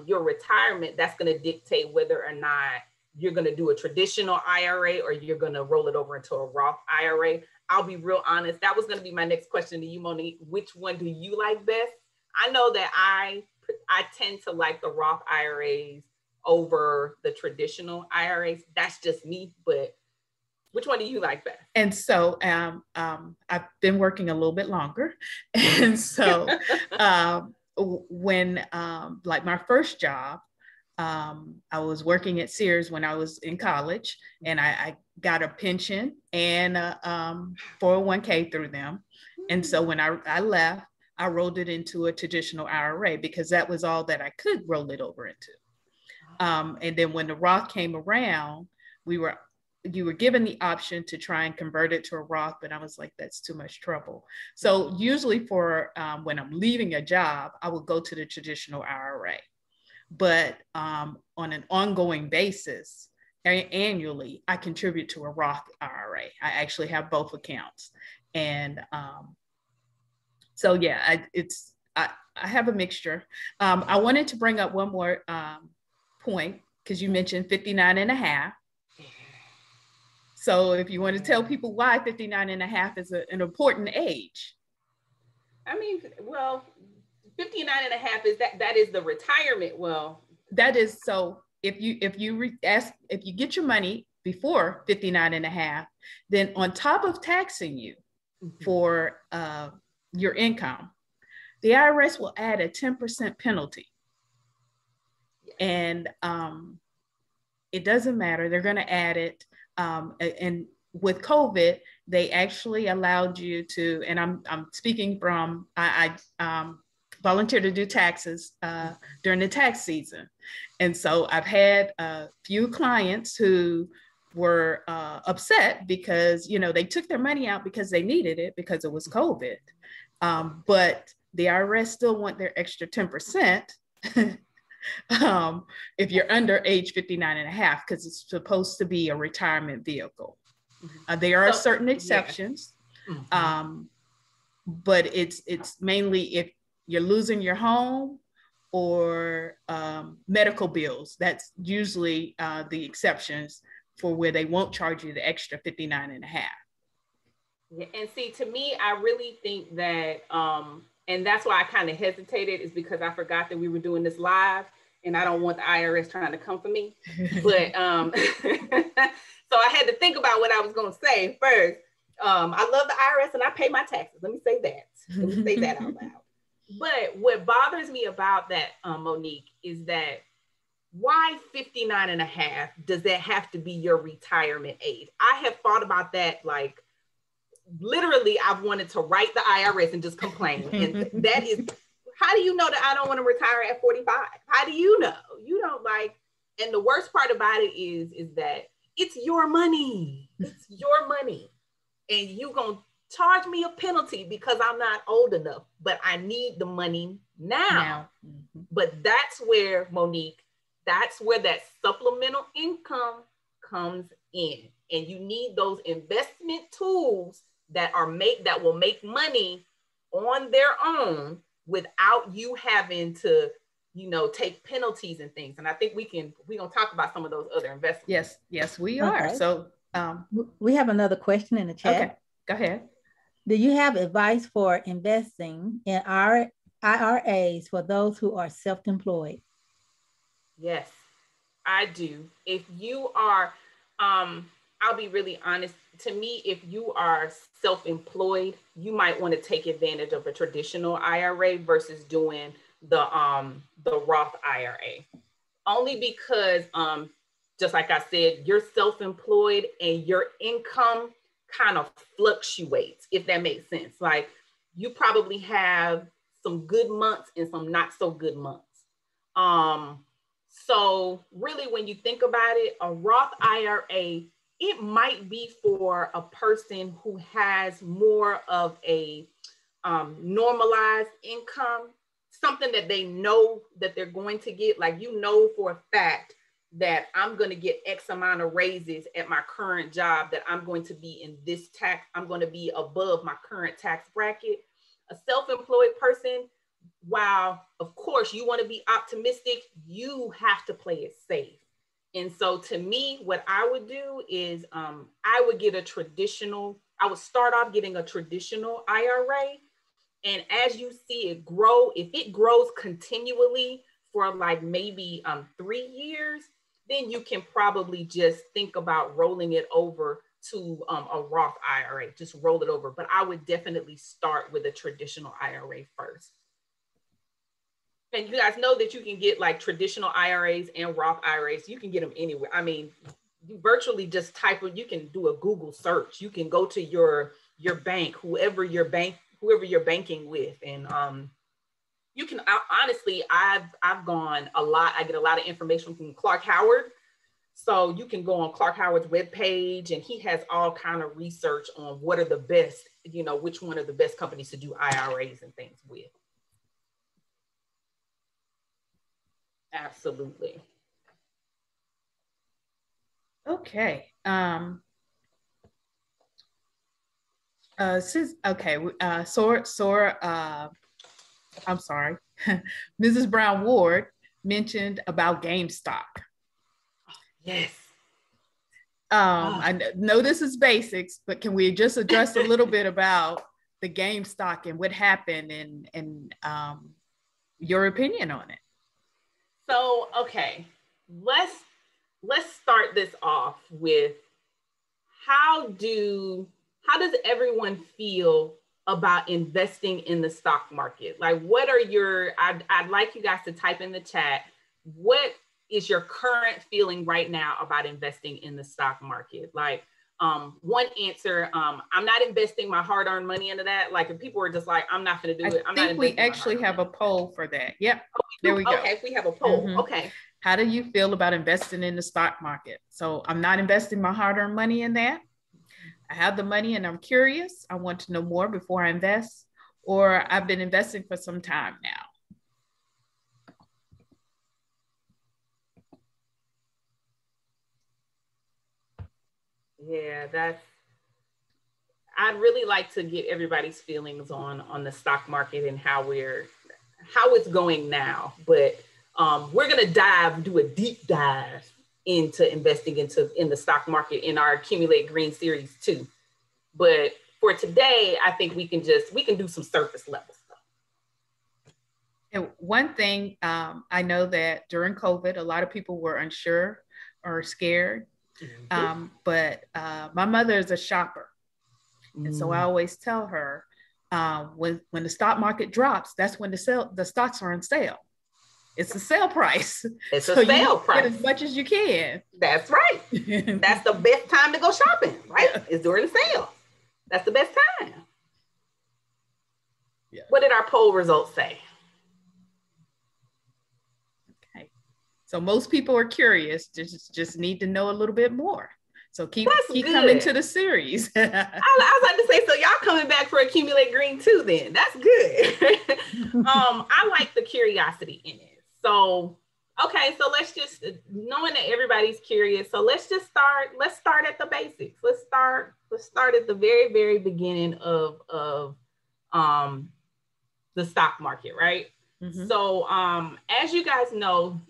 Speaker 4: your retirement, that's going to dictate whether or not you're going to do a traditional IRA or you're going to roll it over into a Roth IRA. I'll be real honest. That was going to be my next question to you, Monique. Which one do you like best? I know that I tend to like the Roth IRAs over the traditional IRAs. That's just me, but which one do you like best?
Speaker 3: And so I've been working a little bit longer. And so when like my first job, I was working at Sears when I was in college, and I got a pension and a 401k through them. And so when I left, I rolled it into a traditional IRA because that was all that I could roll it over into. And then when the Roth came around, you were given the option to try and convert it to a Roth, but I was like, that's too much trouble. So usually for when I'm leaving a job, I will go to the traditional IRA. But on an ongoing basis, annually, I contribute to a Roth IRA. I actually have both accounts. And so yeah, I have a mixture. I wanted to bring up one more point, because you mentioned 59 and a half. So if you want to tell people why 59 and a half is an important age.
Speaker 4: I mean, well, 59 and a half is that is the retirement. Well,
Speaker 3: that is, so if you get your money before 59 and a half, then on top of taxing you for your income, the IRS will add a 10% penalty. And it doesn't matter, they're going to add it. And with COVID, they actually allowed you to, and I'm speaking from, I volunteered to do taxes during the tax season. And so I've had a few clients who were upset because, they took their money out because they needed it because it was COVID. But the IRS still want their extra 10%. If you're under age 59 and a half, because it's supposed to be a retirement vehicle. There are certain exceptions, but it's mainly if you're losing your home or medical bills. That's usually the exceptions for where they won't charge you the extra 59 and a half.
Speaker 4: Yeah, and see, to me, I really think that, and that's why I kind of hesitated, is because I forgot that we were doing this live, and I don't want the IRS trying to come for me. But so I had to think about what I was going to say first. I love the IRS and I pay my taxes. Let me say that out loud. But what bothers me about that, Monique, is that why 59 and a half does that have to be your retirement age? I have thought about that, like, literally, I've wanted to write the IRS and just complain. And that is, how do you know that I don't want to retire at 45? How do you know? You don't like, and the worst part about it is that it's your money. It's your money. And you gonna charge me a penalty because I'm not old enough, but I need the money now. But that's where, Monique, that's where that supplemental income comes in. And you need those investment tools that will make money on their own without you having to, take penalties and things. And I think we're gonna talk about some of those other investments.
Speaker 3: Yes, we are. Okay. So
Speaker 1: we have another question in the chat.
Speaker 3: Okay, go ahead.
Speaker 1: Do you have advice for investing in IRAs for those who are self-employed?
Speaker 4: Yes, I do. If you are, I'll be really honest. To me, if you are self-employed, you might want to take advantage of a traditional IRA versus doing the Roth IRA. Only because, just like I said, you're self-employed and your income kind of fluctuates, if that makes sense. Like you probably have some good months and some not so good months. So really, when you think about it, a Roth IRA, it might be for a person who has more of a normalized income, something that they know that they're going to get. Like, you know, for a fact that I'm going to get X amount of raises at my current job, that I'm going to be in this tax, I'm going to be above my current tax bracket. A self-employed person, while of course you want to be optimistic, you have to play it safe. And so to me, what I would do is I would start off getting a traditional IRA. And as you see it grow, if it grows continually for like maybe 3 years, then you can probably just think about rolling it over to a Roth IRA, just roll it over. But I would definitely start with a traditional IRA first. And you guys know that you can get like traditional IRAs and Roth IRAs. You can get them anywhere. I mean, you virtually just you can do a Google search. You can go to your bank, whoever you're banking with. And you can, honestly, I've gone a lot. I get a lot of information from Clark Howard. So you can go on Clark Howard's webpage, and he has all kind of research on what are the best, you know, which one are the best companies to do IRAs and things with. Absolutely.
Speaker 3: Okay. I'm sorry. Mrs. Brown Ward mentioned about GameStop.
Speaker 4: Yes.
Speaker 3: I know this is basics, but can we just address a little bit about the GameStop and what happened and your opinion on it?
Speaker 4: So, okay, let's start this off with how does everyone feel about investing in the stock market? Like, what are I'd like you guys to type in the chat, what is your current feeling right now about investing in the stock market? Like, one answer, I'm not investing my hard-earned money into that. Like, if people are just like, I'm not going to do it.
Speaker 3: I think we actually have a poll for that. Yep.
Speaker 4: Oh,
Speaker 3: there we go.
Speaker 4: Okay, we have a poll.
Speaker 3: Mm-hmm.
Speaker 4: Okay.
Speaker 3: How do you feel about investing in the stock market? So I'm not investing my hard-earned money in that. I have the money and I'm curious. I want to know more before I invest, or I've been investing for some time now.
Speaker 4: Yeah, I'd really like to get everybody's feelings on the stock market and how it's going now. But we're gonna do a deep dive into investing in the stock market in our AKAumulate Green series too. But for today, I think we can do some surface level stuff.
Speaker 3: And one thing, I know that during COVID, a lot of people were unsure or scared. Mm-hmm. But my mother is a shopper. And so I always tell her, when the stock market drops, that's when the stocks are on sale. It's a sale price.
Speaker 4: It's so a sale price.
Speaker 3: Get as much as you can.
Speaker 4: That's right. That's the best time to go shopping, right? Yeah. It's during the sale. That's the best time. Yeah. What did our poll results say?
Speaker 3: Okay. So most people are curious, just need to know a little bit more. So keep coming to the series.
Speaker 4: I was about to say, so y'all coming back for AKAumulate Green too then. That's good. I like the curiosity in it. So, okay, so let's just, knowing that everybody's curious, so let's start at the basics. Let's start at the very, very beginning of the stock market, right? Mm-hmm. So, as you guys know,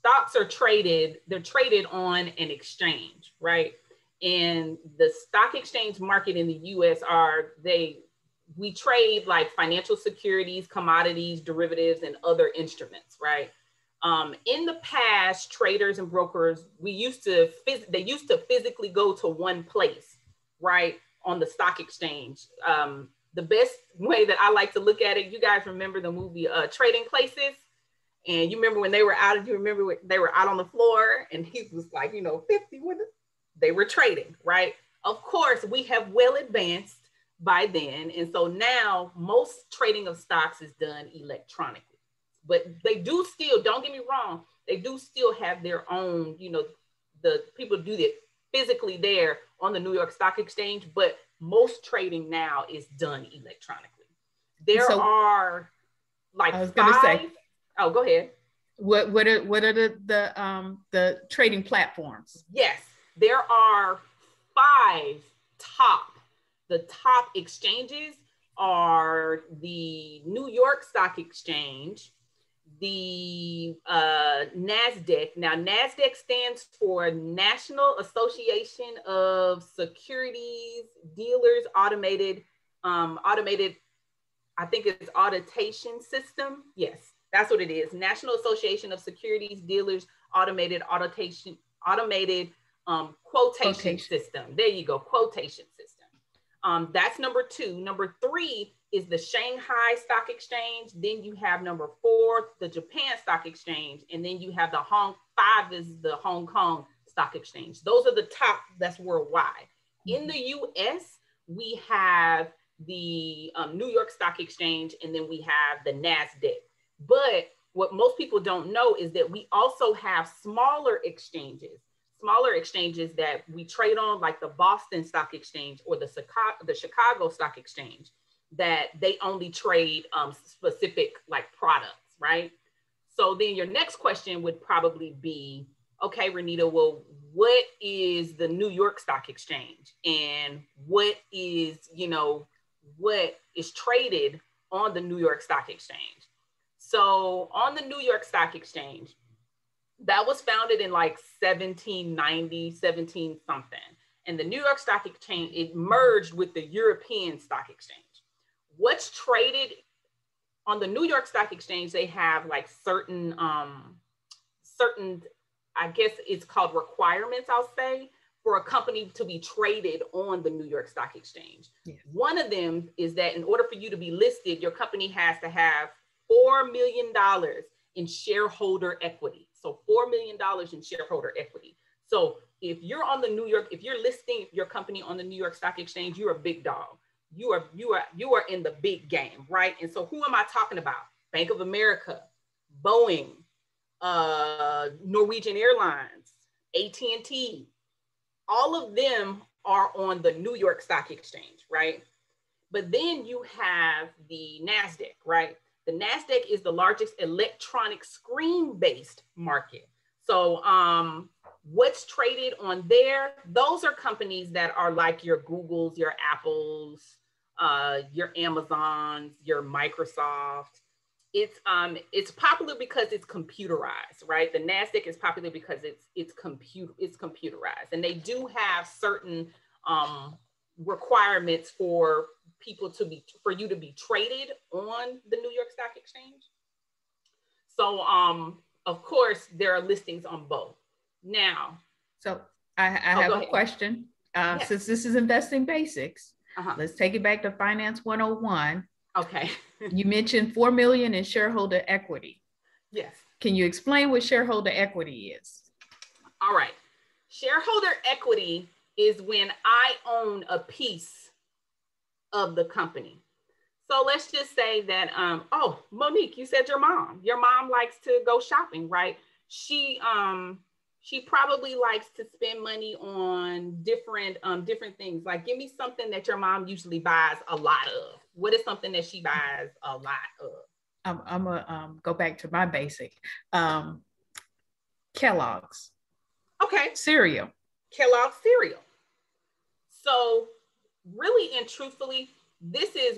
Speaker 4: stocks are traded on an exchange, right? And the stock exchange market in the US we trade like financial securities, commodities, derivatives, and other instruments, right? In the past, traders and brokers, they used to physically go to one place, right, on the stock exchange. The best way that I like to look at it, you guys remember the movie Trading Places? And you remember when they were out on the floor and he was like, 50 with it? They were trading, right? of course, we have well advanced by then. And so now most trading of stocks is done electronically. But they do still, don't get me wrong, they do still have their own, you know, the people do that physically there on the New York Stock Exchange, but most trading now is done electronically. There are like oh, go ahead.
Speaker 3: What are the trading platforms?
Speaker 4: Yes, there are 5 top. The top exchanges are the New York Stock Exchange, the NASDAQ. Now, NASDAQ stands for National Association of Securities Dealers Automated, I think it's auditation system. Yes, that's what it is. National Association of Securities Dealers Automated quotation system. There you go, quotation system. That's number 2. Number 3 is the Shanghai Stock Exchange. Then you have number 4, the Japan Stock Exchange. And then you have the 5 is the Hong Kong Stock Exchange. Those are the top, that's worldwide. In the US, we have the New York Stock Exchange, and then we have the NASDAQ. But what most people don't know is that we also have smaller exchanges that we trade on, like the Boston Stock Exchange or the Chicago Stock Exchange, that they only trade specific like products, right? So then your next question would probably be, okay, Renita, well, what is the New York Stock Exchange, and what is, you know, what is traded on the New York Stock Exchange? So on the New York Stock Exchange, that was founded in like 1790, 17 something. And the New York Stock Exchange, it merged with the European Stock Exchange. What's traded on the New York Stock Exchange, they have like certain, I guess it's called requirements, I'll say, for a company to be traded on the New York Stock Exchange. Yes. One of them is that in order for you to be listed, your company has to have $4 million in shareholder equity. So $4 million in shareholder equity. So if you're on the if you're listing your company on the New York Stock Exchange, you're a big dog. You are in the big game, right? And so who am I talking about? Bank of America, Boeing, Norwegian Airlines, AT&T, all of them are on the New York Stock Exchange, right? But then you have the NASDAQ, right? The NASDAQ is the largest electronic screen-based market. So what's traded on there? Those are companies that are like your Googles, your Apples, your Amazons, your Microsoft. It's popular because it's computerized, right? The NASDAQ is popular because it's computerized, and they do have certain requirements for you to be traded on the New York Stock Exchange. So of course there are listings on both. Now,
Speaker 3: so I have a question. Yes. Since this is investing basics, let's take it back to Finance 101.
Speaker 4: Okay.
Speaker 3: You mentioned 4 million in shareholder equity.
Speaker 4: Yes.
Speaker 3: Can you explain what shareholder equity is?
Speaker 4: All right. Shareholder equity is when I own a piece of the company. So let's just say that, oh, Monique, you said your mom likes to go shopping, right? She probably likes to spend money on different things. Like, give me something that your mom usually buys a lot of. What is something that she buys a lot of?
Speaker 3: I'm gonna go back to my basic. Kellogg's.
Speaker 4: Okay.
Speaker 3: Cereal.
Speaker 4: Kellogg's cereal. So really and truthfully,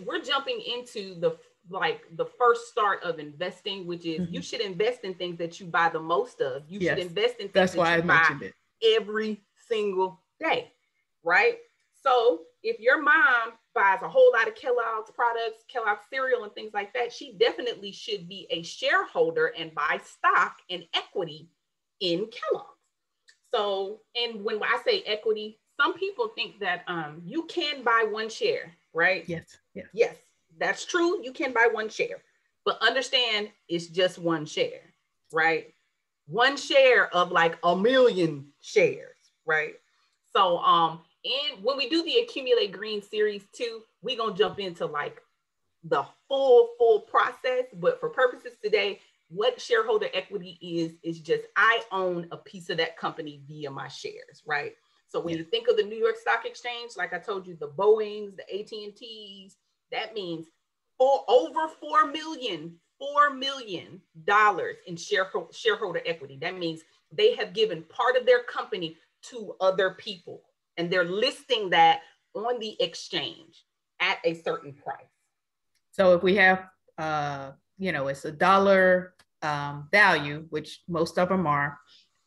Speaker 4: we're jumping into the first start of investing, which is you should invest in things that you buy the most of. You should invest in things that you buy every single day, right? So if your mom buys a whole lot of Kellogg's products, Kellogg's cereal and things like that, she definitely should be a shareholder and buy stock and equity in Kellogg's. So, and when I say equity, some people think that you can buy one share, right?
Speaker 3: Yes.
Speaker 4: Yes, that's true. You can buy one share, but understand it's just one share, right? One share of like a million shares, right? So And when we do the Accumulate Green series 2, we're going to jump into like the full process. But for purposes today, what shareholder equity is just I own a piece of that company via my shares, right? So when you think of the New York Stock Exchange, like I told you, the Boeings, the AT&Ts, that means over $4 million in shareholder equity. That means they have given part of their company to other people, and they're listing that on the exchange at a certain price.
Speaker 3: So if we have, it's a dollar value, which most of them are.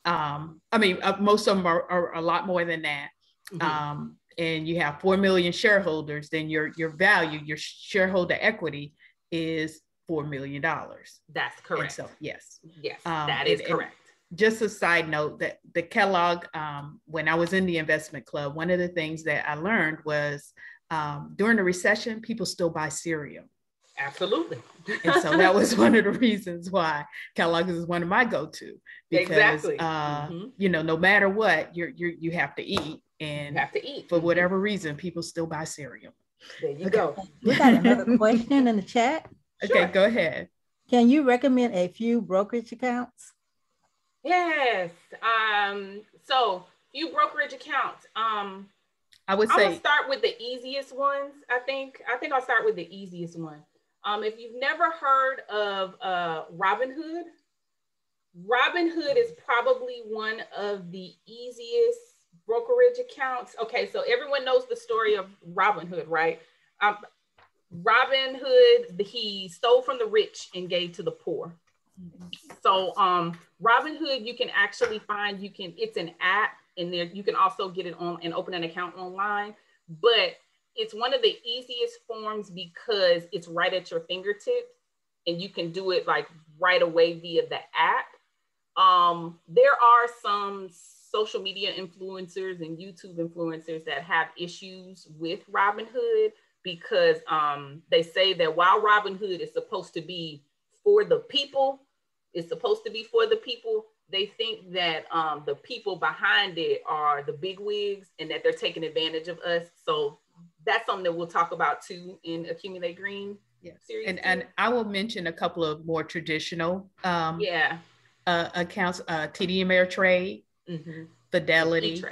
Speaker 3: Most of them are a lot more than that. Mm-hmm. And you have 4 million shareholders, then your value, your shareholder equity is $4 million.
Speaker 4: That's correct.
Speaker 3: And so, yes,
Speaker 4: that is correct.
Speaker 3: Just a side note that the Kellogg, when I was in the investment club, one of the things that I learned was during the recession, people still buy cereal.
Speaker 4: Absolutely.
Speaker 3: And so that was one of the reasons why Kellogg's is one of my go-to, because
Speaker 4: exactly.
Speaker 3: No matter what, you have to eat, and
Speaker 4: you have to eat
Speaker 3: for whatever reason, people still buy cereal.
Speaker 4: There you go.
Speaker 1: We got another question in the chat.
Speaker 3: Okay, go ahead.
Speaker 1: Can you recommend a few brokerage accounts?
Speaker 4: Yes. So few brokerage accounts.
Speaker 3: I would say
Speaker 4: I'm gonna start with the easiest ones. I think I'll start with the easiest one. If you've never heard of Robinhood is probably one of the easiest brokerage accounts. Okay, so everyone knows the story of Robinhood, right? Robinhood, he stole from the rich and gave to the poor. So Robinhood, you can actually find, it's an app, and there you can also get it on and open an account online, but it's one of the easiest forms because it's right at your fingertips and you can do it like right away via the app. There are some social media influencers and YouTube influencers that have issues with Robinhood because they say that while Robinhood is supposed to be for the people, they think that the people behind it are the bigwigs and that they're taking advantage of us. So that's something that we'll talk about too in Accumulate Green series.
Speaker 3: And I will mention a couple of more traditional accounts, TD Ameritrade, Fidelity.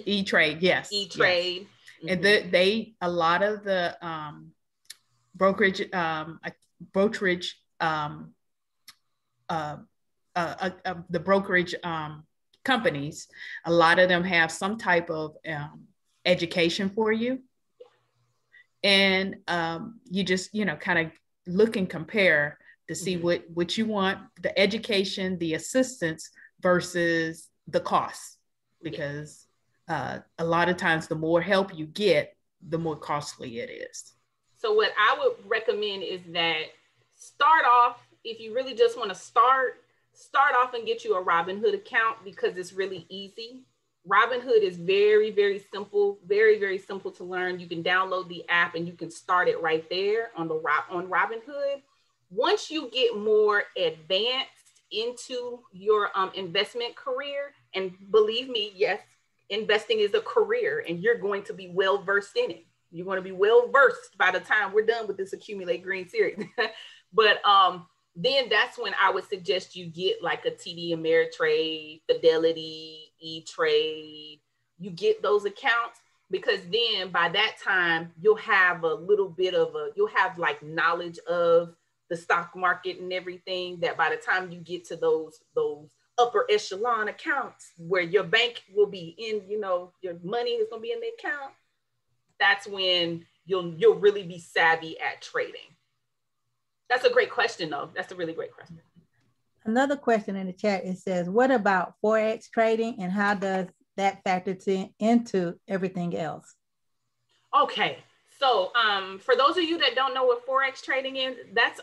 Speaker 3: E-Trade, yes.
Speaker 4: E-Trade.
Speaker 3: Yes. And they a lot of the brokerage companies, a lot of them have some type of education for you. And you just, kind of look and compare to see what you want, the education, the assistance versus the cost, because a lot of times the more help you get, the more costly it is.
Speaker 4: So what I would recommend is that start off, if you really just want to start off and get you a Robinhood account because it's really easy. Robinhood is very, very simple, very, very simple to learn. You can download the app and you can start it right there on Robinhood. Once you get more advanced into your investment career, and believe me, yes, investing is a career and you're going to be well versed in it. You're going to be well versed by the time we're done with this Accumulate Green series. But then that's when I would suggest you get like a TD Ameritrade, Fidelity, E-Trade. You get those accounts because then by that time you'll have a little bit of you'll have like knowledge of the stock market and everything, that by the time you get to those upper echelon accounts where your bank will be in, your money is going to be in the account, that's when you'll really be savvy at trading. That's a great question, though. That's a really great question.
Speaker 1: Another question in the chat, it says, what about Forex trading and how does that factor into everything else?
Speaker 4: Okay. So for those of you that don't know what Forex trading is, that's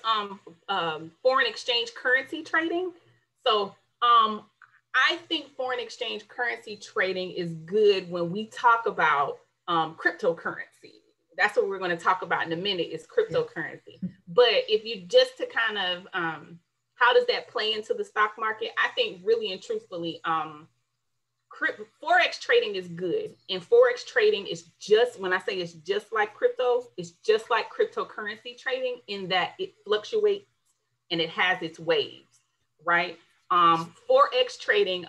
Speaker 4: foreign exchange currency trading. So I think foreign exchange currency trading is good when we talk about cryptocurrency. That's what we're going to talk about in a minute, is cryptocurrency. But if you just to kind of, how does that play into the stock market? I think really and truthfully, Forex trading is good. And Forex trading is just, when I say it's just like crypto, it's just like cryptocurrency trading in that it fluctuates and it has its waves, right? Forex trading,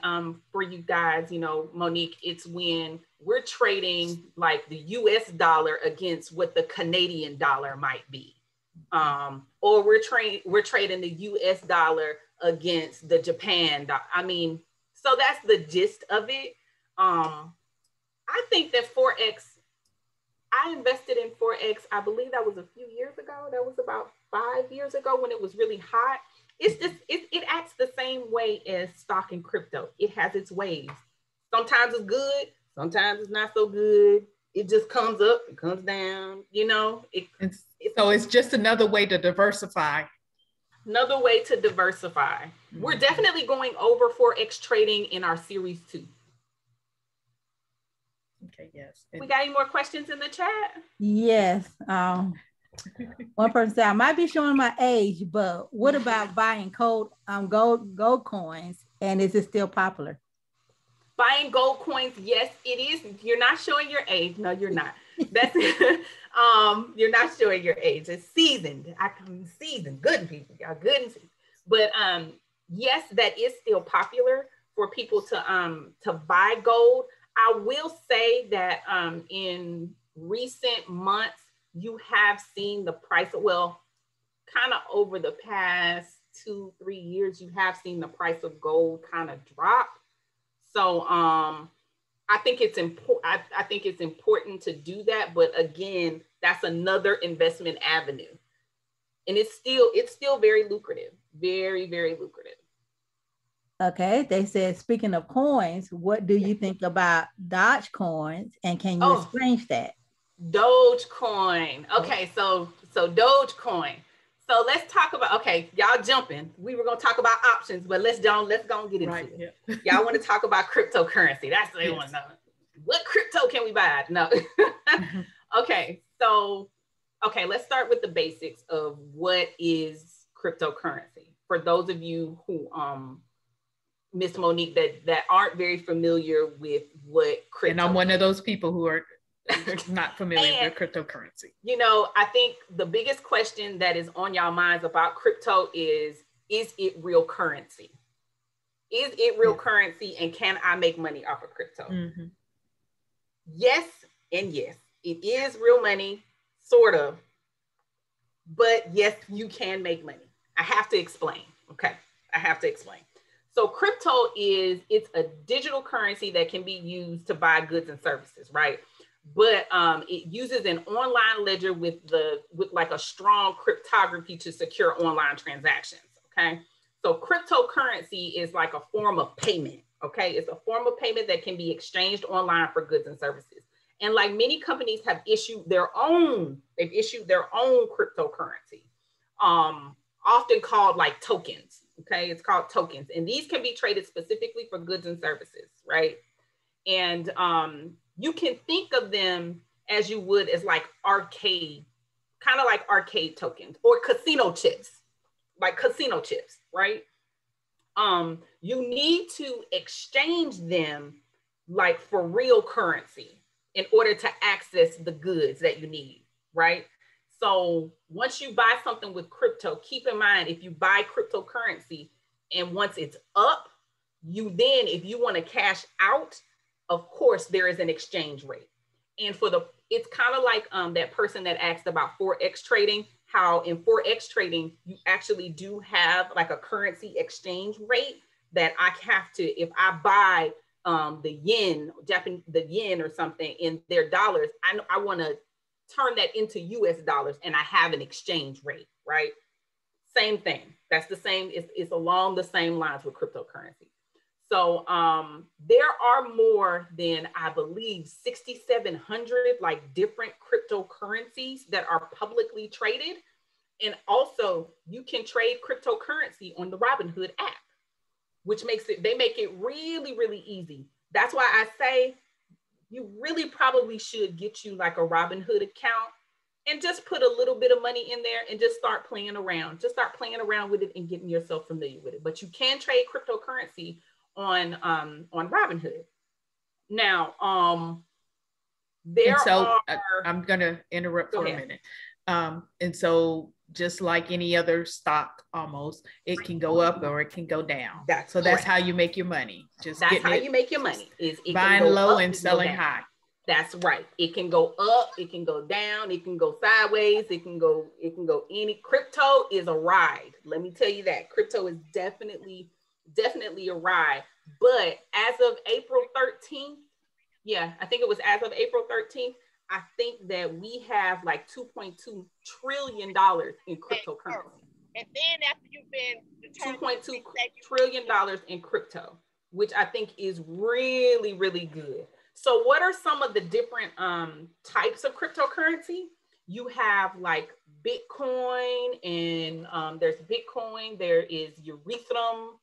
Speaker 4: for you guys, you know, Monique, it's when we're trading like the US dollar against what the Canadian dollar might be. Or we're trading the US dollar against the Japan dollar. I mean, so that's the gist of it. I think that Forex, I invested in Forex, I believe that was a few years ago. That was about 5 years ago when it was really hot. It's just, it acts the same way as stock and crypto. It has its waves. Sometimes it's good, sometimes it's not so good. It just comes up, it comes down, you know.
Speaker 3: So it's just another way to diversify.
Speaker 4: Another way to diversify. Mm-hmm. We're definitely going over Forex trading in our series 2.
Speaker 3: Okay, yes.
Speaker 4: We got any more questions in the chat?
Speaker 1: Yes. One person said, I might be showing my age, but what about buying gold coins? And is it still popular?
Speaker 4: Buying gold coins, yes, it is. You're not showing your age. No, you're not. That's you're not showing your age. It's seasoned. I'm seasoned. Good people. Y'all good and seasoned. But yes, that is still popular for people to buy gold. I will say that in recent months, you have seen the price, well, kind of over the past 2-3 years, you have seen the price of gold kind of drop. So I think it's important. I think it's important to do that. But again, that's another investment avenue. And it's still very lucrative, very, very lucrative.
Speaker 1: Okay, they said, speaking of coins, what do you think about Dogecoins, and can you explain that?
Speaker 4: Dogecoin. Okay, so Dogecoin. So let's talk about, okay, y'all jumping. We were gonna talk about options, but let's go and get into it. Yeah. Y'all want to talk about cryptocurrency. That's what they want to know. What crypto can we buy? No. Okay, so let's start with the basics of what is cryptocurrency. For those of you who Miss Monique that aren't very familiar with what crypto.
Speaker 3: And I'm one of those people who are not familiar with cryptocurrency.
Speaker 4: You know, I think the biggest question that is on y'all minds about crypto is it real currency? Is it real currency, and can I make money off of crypto? Mm-hmm. Yes and yes. It is real money, sort of. But yes, you can make money. I have to explain. Okay, I have to explain. So crypto it's a digital currency that can be used to buy goods and services, right? But it uses an online ledger with like a strong cryptography to secure online transactions, okay? So cryptocurrency is like a form of payment, okay? It's a form of payment that can be exchanged online for goods and services. And like many companies have issued their own cryptocurrency, often called like tokens, okay? It's called tokens. And these can be traded specifically for goods and services, right? And you can think of them as you would as like arcade tokens or casino chips, right? You need to exchange them like for real currency in order to access the goods that you need, right? So once you buy something with crypto, keep in mind, if you buy cryptocurrency and once it's up, if you want to cash out, of course, there is an exchange rate. And it's kind of like that person that asked about Forex trading, how in Forex trading, you actually do have like a currency exchange rate that I have to, if I buy the yen or something in their dollars, I want to turn that into US dollars and I have an exchange rate, right? Same thing. That's the same, it's along the same lines with cryptocurrency. So there are more than, I believe, 6,700 like different cryptocurrencies that are publicly traded. And also you can trade cryptocurrency on the Robinhood app, which they make it really, really easy. That's why I say you really probably should get you like a Robinhood account and just put a little bit of money in there and just start playing around. Just start playing around with it and getting yourself familiar with it. But you can trade cryptocurrency on Robinhood. Now,
Speaker 3: I'm going to interrupt for a minute. And so just like any other stock, almost, it can go up or it can go down. That's how you make your money.
Speaker 4: That's how you make your money, is it
Speaker 3: buying low and selling high.
Speaker 4: That's right. It can go up, it can go down, it can go sideways, it can go any. Crypto is a ride. Let me tell you that. Crypto is definitely a ride. But as of April 13th, I think it was as of April 13th, I think that we have like $2.2 trillion in cryptocurrency.
Speaker 5: And then after you've been
Speaker 4: $2.2 trillion in crypto, which I think is really, really good. So what are some of the different types of cryptocurrency? You have like Bitcoin, and there's Bitcoin, there is Ethereum,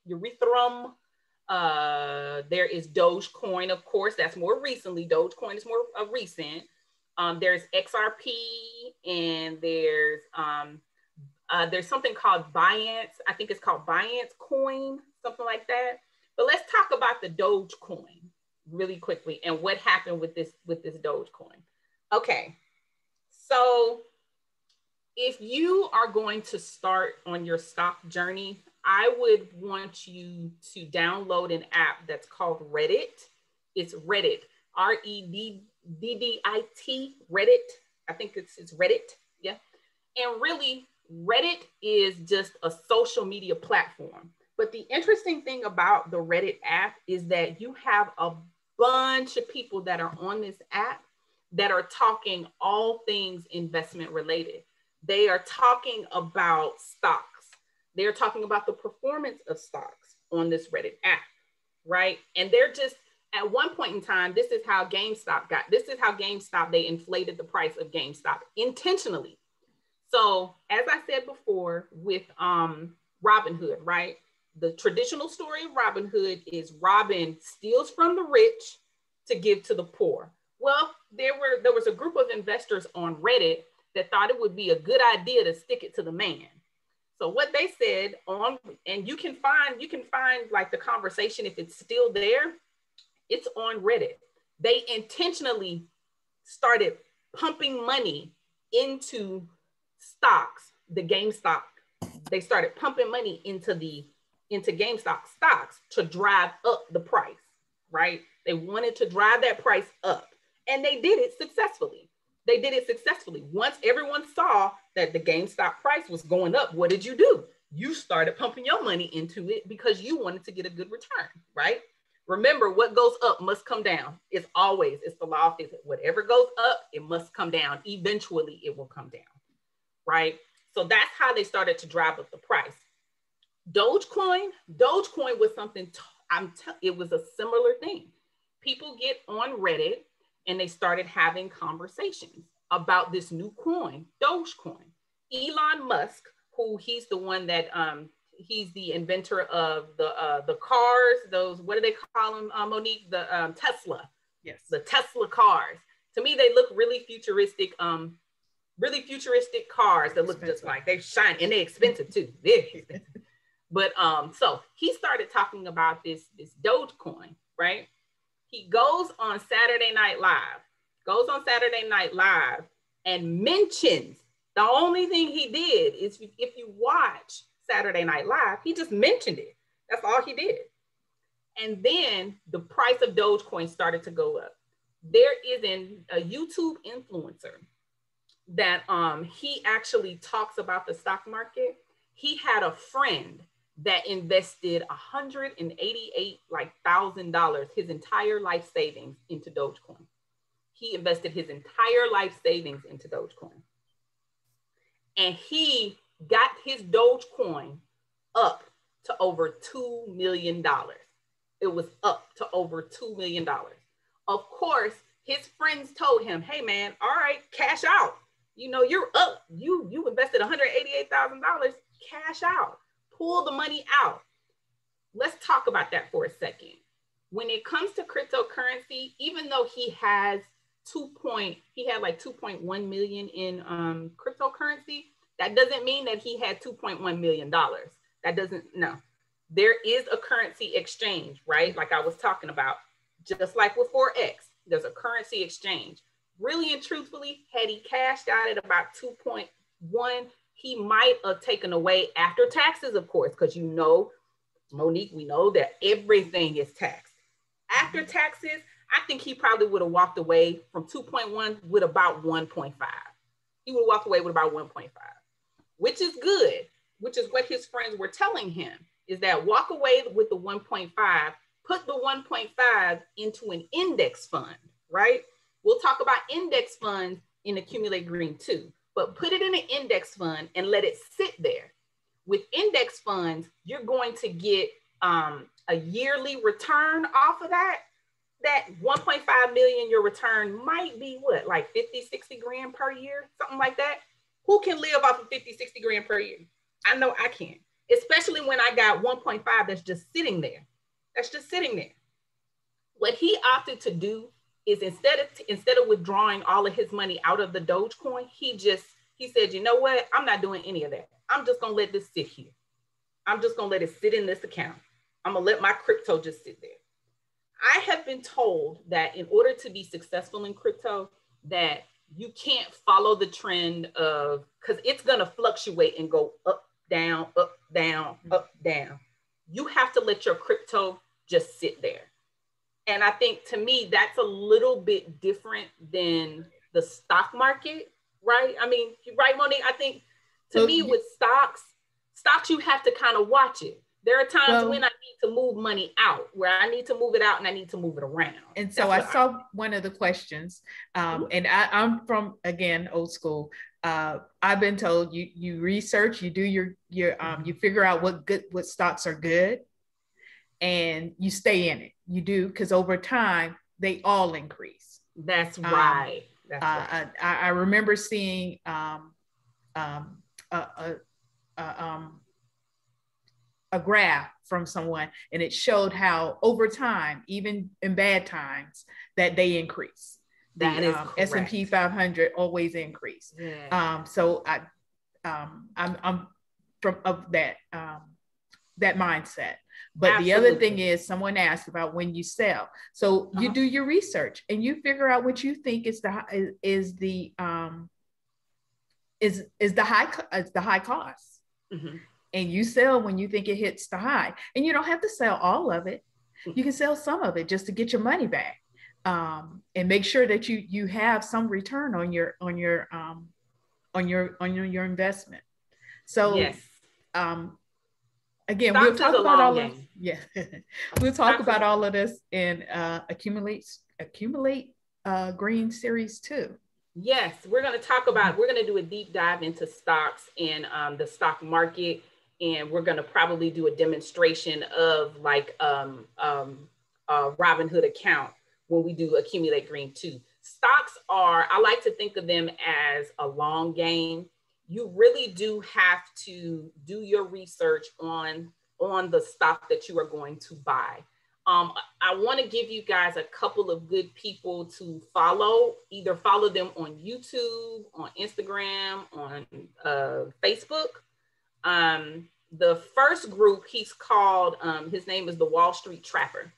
Speaker 4: there is Dogecoin, of course, that's more recently. Dogecoin is more recent. There's XRP, and there's something called Binance. I think it's called Binance Coin, something like that. But let's talk about the Dogecoin really quickly and what happened with this Dogecoin. Okay, so if you are going to start on your stock journey, I would want you to download an app that's called Reddit. It's Reddit, Reddit, Reddit. I think it's Reddit, yeah. And really, Reddit is just a social media platform. But the interesting thing about the Reddit app is that you have a bunch of people that are on this app that are talking all things investment related. They are talking about stocks. They're talking about the performance of stocks on this Reddit app, right? And they're just, at one point in time, this is how GameStop, they inflated the price of GameStop intentionally. So as I said before with Robinhood, right? The traditional story of Robinhood is Robin steals from the rich to give to the poor. Well, there was a group of investors on Reddit that thought it would be a good idea to stick it to the man. So what they said and you can find like the conversation, if it's still there, it's on Reddit. They intentionally started pumping money into stocks, the GameStop. They started pumping money into GameStop stocks to drive up the price, right? They wanted to drive that price up, and they did it successfully. Once everyone saw that the GameStop price was going up, what did you do? You started pumping your money into it because you wanted to get a good return, right? Remember, what goes up must come down. It's the law of physics. Whatever goes up, it must come down. Eventually, it will come down, right? So that's how they started to drive up the price. Dogecoin was something, it was a similar thing. People get on Reddit and they started having conversations about this new coin, Dogecoin. Elon Musk, who he's the one that, he's the inventor of the cars, those, what do they call them, Monique? The Tesla.
Speaker 3: Yes. The
Speaker 4: Tesla cars. To me, they look really futuristic cars that look just like, they shine, and they're expensive too. They're expensive. But so he started talking about this Dogecoin, right? He goes on Saturday Night Live and mentions, the only thing he did is, if you watch Saturday Night Live, he just mentioned it. That's all he did. And then the price of Dogecoin started to go up. There is a YouTube influencer that he actually talks about the stock market. He had a friend that invested $188,000, his entire life savings, into Dogecoin. He invested his entire life savings into Dogecoin. And he got his Dogecoin up to over $2 million. It was up to over $2 million. Of course, his friends told him, hey man, all right, cash out. You know, you're up. You invested $188,000, cash out. Pull the money out. Let's talk about that for a second. When it comes to cryptocurrency, even though he had like 2.1 million in cryptocurrency, that doesn't mean that he had $2.1 million. That doesn't, no. There is a currency exchange, right? Like I was talking about. just like with Forex, there's a currency exchange. Really and truthfully, had he cashed out at about 2.1, he might have taken away after taxes, of course, because you know, Monique, we know that everything is taxed. After taxes, I think he probably would have walked away from 2.1 with about 1.5. He would walk away with about 1.5, which is good, which is what his friends were telling him, is that walk away with the 1.5, put the 1.5 into an index fund, right? We'll talk about index funds in Accumulate Green too, but put it in an index fund and let it sit there. With index funds, you're going to get a yearly return off of that. That 1.5 million, your return might be what, like 50, 60 grand per year, something like that. Who can live off of 50, 60 grand per year? I know I can, especially when I got 1.5 that's just sitting there. That's just sitting there. What he opted to do is instead of withdrawing all of his money out of the Dogecoin, he said, you know what? I'm not doing any of that. I'm just gonna let this sit here. I'm just gonna let it sit in this account. I'm gonna let my crypto just sit there. I have been told that in order to be successful in crypto, that you can't follow the trend of, because it's gonna fluctuate and go up, down, up, down, up, down. You have to let your crypto just sit there. And I think to me, that's a little bit different than the stock market, right? I mean, right, Monique? I think to me with stocks, you have to kind of watch it. There are times when I need to move money out, where I need to move it out and I need to move it around.
Speaker 3: And so I saw one of the questions, and I'm from, again, old school. I've been told you research, you do your you figure out what stocks are good, and you stay in it. You do, because over time they all increase.
Speaker 4: That's right.
Speaker 3: I remember seeing a graph from someone, and it showed how over time, even in bad times, that they increase.
Speaker 4: That is
Speaker 3: S&P 500 always increase.
Speaker 4: Yeah.
Speaker 3: So I'm from of that mindset. But
Speaker 4: Absolutely.
Speaker 3: The other thing is, someone asked about when you sell. So you do your research and you figure out what you think is the high cost. Mm-hmm. And you sell when you think it hits the high, and you don't have to sell all of it. You can sell some of it just to get your money back, and make sure that you have some return on your investment. So
Speaker 4: yes.
Speaker 3: Again,
Speaker 4: Stocks
Speaker 3: we'll talk about all of we'll talk
Speaker 4: Stocks
Speaker 3: about all of this in Accumulate Green Series 2.
Speaker 4: Yes, we're going to do a deep dive into stocks and the stock market. And we're going to probably do a demonstration of like a Robinhood account when we do Accumulate Green 2. Stocks I like to think of them as a long game. You really do have to do your research on the stock that you are going to buy. I want to give you guys a couple of good people to follow. Either follow them on YouTube, on Instagram, on Facebook. The first group, he's called, his name is the Wall Street Trapper.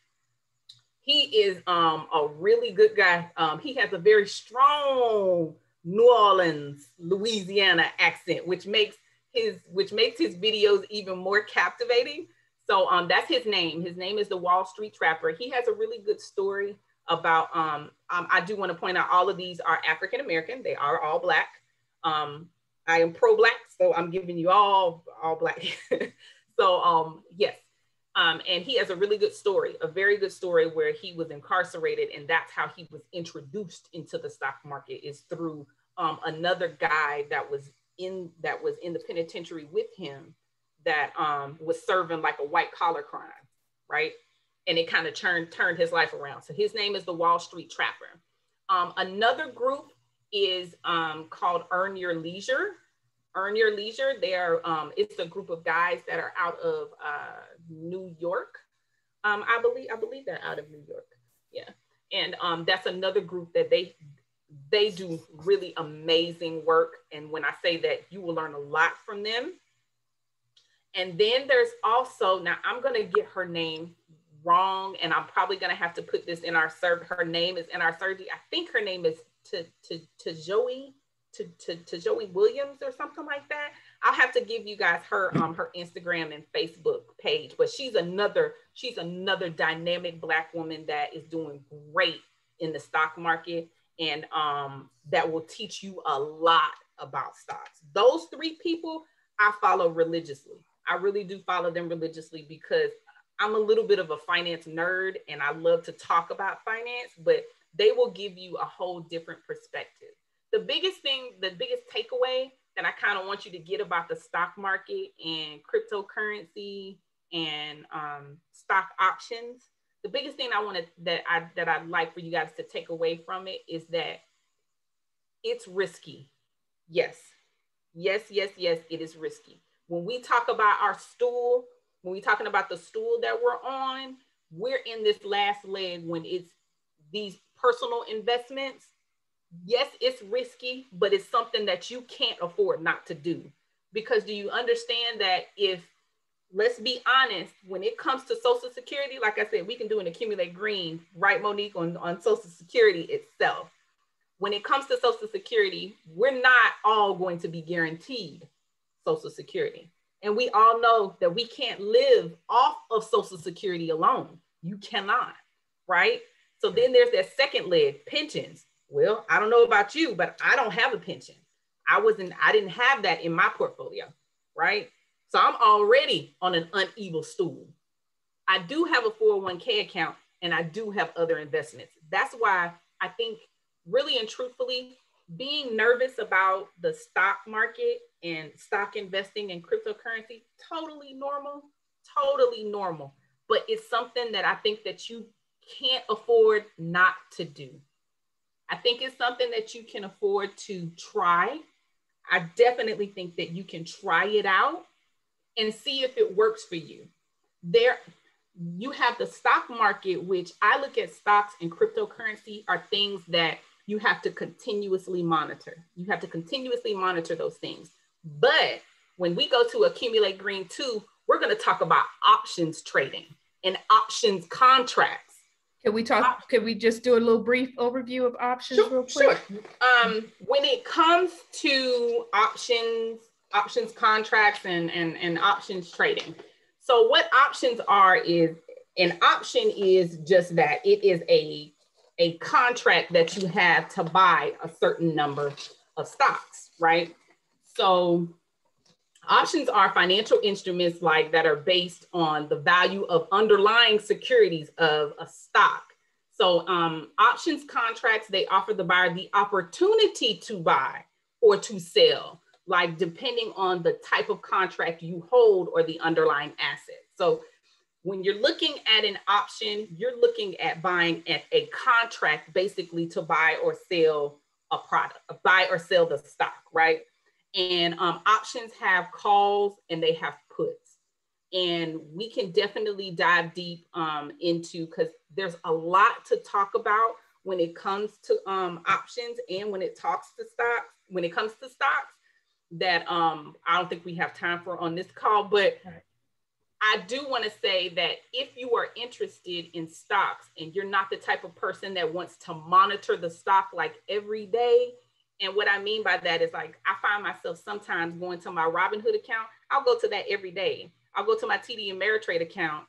Speaker 4: He is a really good guy. He has a very strong New Orleans, Louisiana accent, which makes his videos even more captivating. So that's his name. His name is the Wall Street Trapper. He has a really good story about, I do want to point out all of these are African-American. They are all Black. I am pro-Black, so I'm giving you all Black. So yes. And he has a really good story, a very good story where he was incarcerated, and that's how he was introduced into the stock market, is through another guy that was in the penitentiary with him, that was serving like a white collar crime, right? And it kind of turned his life around. So his name is the Wall Street Trapper. Another group is called Earn Your Leisure. Earn Your Leisure. It's a group of guys that are out of New York. I believe they're out of New York. Yeah, and that's another group that they do really amazing work. And when I say that, you will learn a lot from them. And then there's also, now I'm gonna get her name wrong, and I'm probably gonna have to put this in our survey. Her name is in our survey. I think her name is Joey Williams or something like that. I'll have to give you guys her her Instagram and Facebook page. But she's another dynamic Black woman that is doing great in the stock market, and that will teach you a lot about stocks. Those three people I follow religiously. I really do follow them religiously because I'm a little bit of a finance nerd and I love to talk about finance, but they will give you a whole different perspective. The biggest takeaway that I kind of want you to get about the stock market and cryptocurrency and stock options, the biggest thing I'd like for you guys to take away from it is that it's risky. Yes, it is risky. When we talk about our stool, when we're talking about the stool that we're on, we're in this last leg when it's these personal investments. Yes, it's risky, but it's something that you can't afford not to do. Because do you understand that if, let's be honest, when it comes to Social Security, like I said, we can do an Accumulate Green, right, Monique, on Social Security itself. When it comes to Social Security, we're not all going to be guaranteed Social Security. And we all know that we can't live off of Social Security alone. You cannot, right? So then there's that second leg, pensions. Well, I don't know about you, but I don't have a pension. I didn't have that in my portfolio, right? So I'm already on an uneven stool. I do have a 401k account and I do have other investments. That's why I think really and truthfully, being nervous about the stock market and stock investing in cryptocurrency, totally normal. But it's something that I think that you can't afford not to do. I think it's something that you can afford to try. I definitely think that you can try it out and see if it works for you. You have the stock market, which I look at stocks and cryptocurrency are things that you have to continuously monitor. You have to continuously monitor those things. But when we go to Accumulate Green 2, we're going to talk about options trading and options contracts.
Speaker 3: Can we just do a little brief overview of options real quick?
Speaker 4: Sure. When it comes to options contracts and options trading. So what options are is, an option is just that. It is a contract that you have to buy a certain number of stocks, right? So options are financial instruments that are based on the value of underlying securities of a stock. So options contracts, they offer the buyer the opportunity to buy or to sell, depending on the type of contract you hold or the underlying asset. So when you're looking at an option, you're looking at buying at a contract basically to buy or sell a product, buy or sell the stock, right? And options have calls and they have puts. And we can definitely dive deep into, because there's a lot to talk about when it comes to options and when it comes to stocks that I don't think we have time for on this call, but I do want to say that if you are interested in stocks and you're not the type of person that wants to monitor the stock every day, and what I mean by that is I find myself sometimes going to my Robinhood account. I'll go to that every day. I'll go to my TD Ameritrade account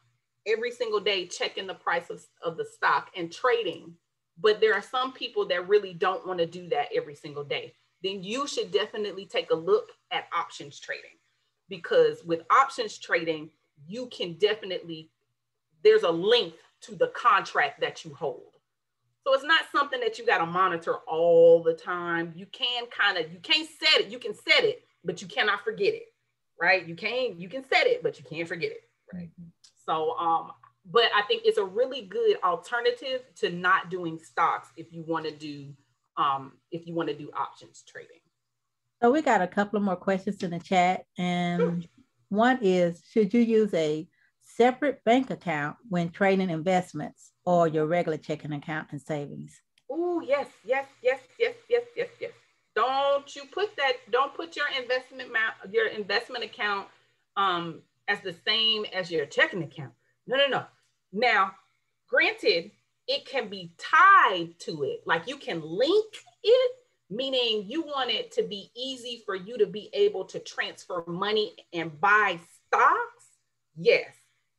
Speaker 4: every single day, checking the price of the stock and trading. But there are some people that really don't want to do that every single day. Then you should definitely take a look at options trading, because with options trading, you can there's a length to the contract that you hold. So it's not something that you got to monitor all the time. You can't set it. You can set it, but you cannot forget it, right? You can set it, but you can't forget it, right? Mm-hmm. So, but I think it's a really good alternative to not doing stocks if you want to do options trading.
Speaker 1: So we got a couple of more questions in the chat, and one is, should you use a separate bank account when trading investments or your regular checking account and savings?
Speaker 4: Oh, yes. Don't put your investment account as the same as your checking account. No. Now, granted, it can be tied to it. Like you can link it, meaning you want it to be easy for you to be able to transfer money and buy stocks. Yes,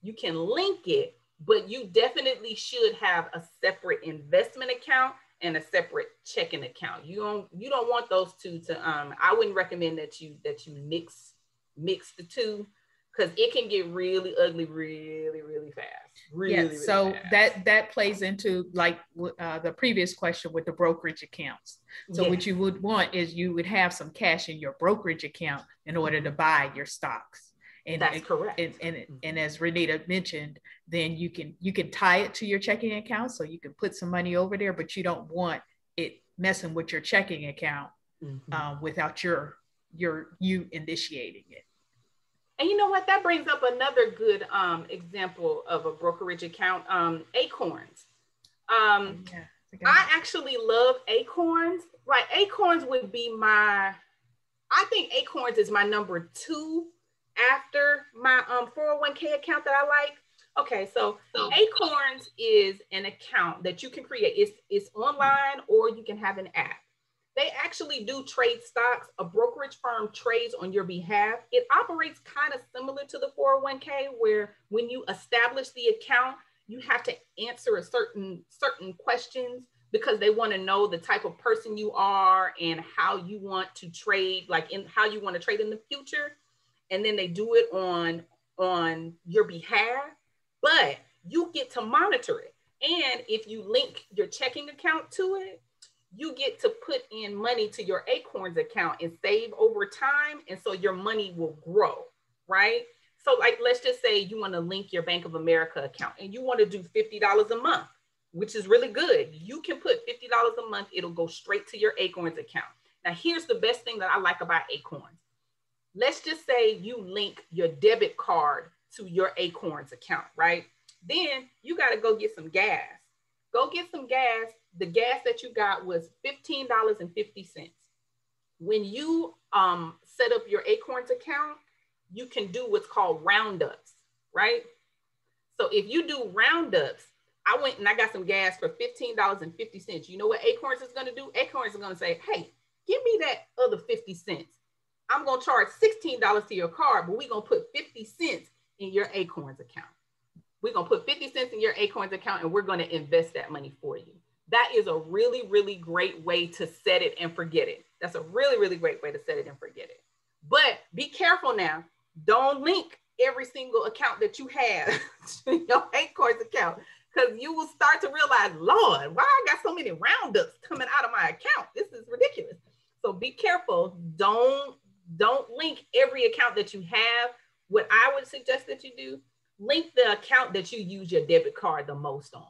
Speaker 4: you can link it, but you definitely should have a separate investment account and a separate checking account. You don't want those two to I wouldn't recommend that you mix the two, because it can get really ugly really fast. Really
Speaker 3: so
Speaker 4: fast.
Speaker 3: that plays into like the previous question with the brokerage accounts. So
Speaker 4: yes.
Speaker 3: what you would want is you would have some cash in your brokerage account in order to buy your stocks. And
Speaker 4: that's correct.
Speaker 3: And as Renita mentioned, then you can tie it to your checking account, so you can put some money over there, but you don't want it messing with your checking account without you initiating it.
Speaker 4: And you know what? That brings up another good example of a brokerage account, Acorns. I actually love Acorns. Right, Acorns would be I think Acorns is my number 2 after my 401k account that I like. Okay, so Acorns is an account that you can create. It's online, or you can have an app. They actually do trade stocks. A brokerage firm trades on your behalf. It operates kind of similar to the 401k, where when you establish the account, you have to answer a certain questions, because they want to know the type of person you are and how you want to trade, how you want to trade in the future. And then they do it on your behalf, but you get to monitor it. And if you link your checking account to it, you get to put in money to your Acorns account and save over time. And so your money will grow, right? So like, let's just say you want to link your Bank of America account and you want to do $50 a month, which is really good. You can put $50 a month. It'll go straight to your Acorns account. Now, here's the best thing that I like about Acorns. Let's just say you link your debit card to your Acorns account, right? Then you got to go get some gas. Go get some gas. The gas that you got was $15.50. When you set up your Acorns account, you can do what's called roundups, right? So if you do roundups, I went and I got some gas for $15.50. You know what Acorns is going to do? Acorns is going to say, hey, give me that other 50 cents. I'm going to charge $16 to your card, but we're going to put 50 cents in your Acorns account. We're going to put 50 cents in your Acorns account, and we're going to invest that money for you. That is a really, really great way to set it and forget it. That's a really, really great way to set it and forget it. But be careful now. Don't link every single account that you have to your Acorns account, because you will start to realize, Lord, why I got so many roundups coming out of my account? This is ridiculous. So be careful. Don't link every account that you have. What I would suggest that you do, link the account that you use your debit card the most on,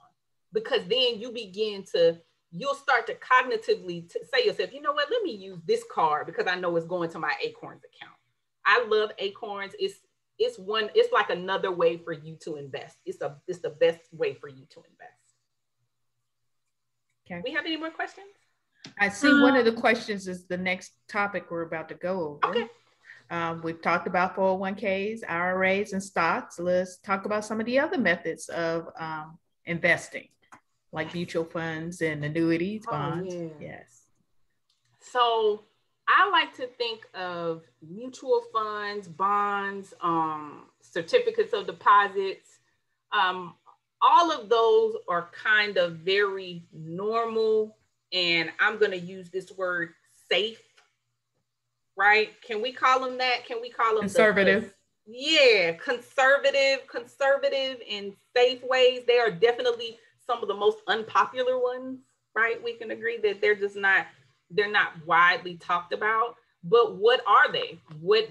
Speaker 4: because then you'll start to cognitively say to yourself, you know what, let me use this card because I know it's going to my Acorns account. I love Acorns. It's like another way for you to invest. It's the best way for you to invest. Okay. We have any more questions?
Speaker 3: I see one of the questions is the next topic we're about to go over.
Speaker 4: Okay.
Speaker 3: We've talked about 401ks, IRAs, and stocks. Let's talk about some of the other methods of investing, like mutual funds and annuities, bonds.
Speaker 4: Yeah.
Speaker 3: Yes.
Speaker 4: So I like to think of mutual funds, bonds, certificates of deposits. All of those are kind of very normal, and I'm going to use this word, safe. Right? Can we call them that? Can we call them
Speaker 3: conservative?
Speaker 4: Conservative in safe ways. They are definitely some of the most unpopular ones, right? We can agree that they're not widely talked about. But what are they? What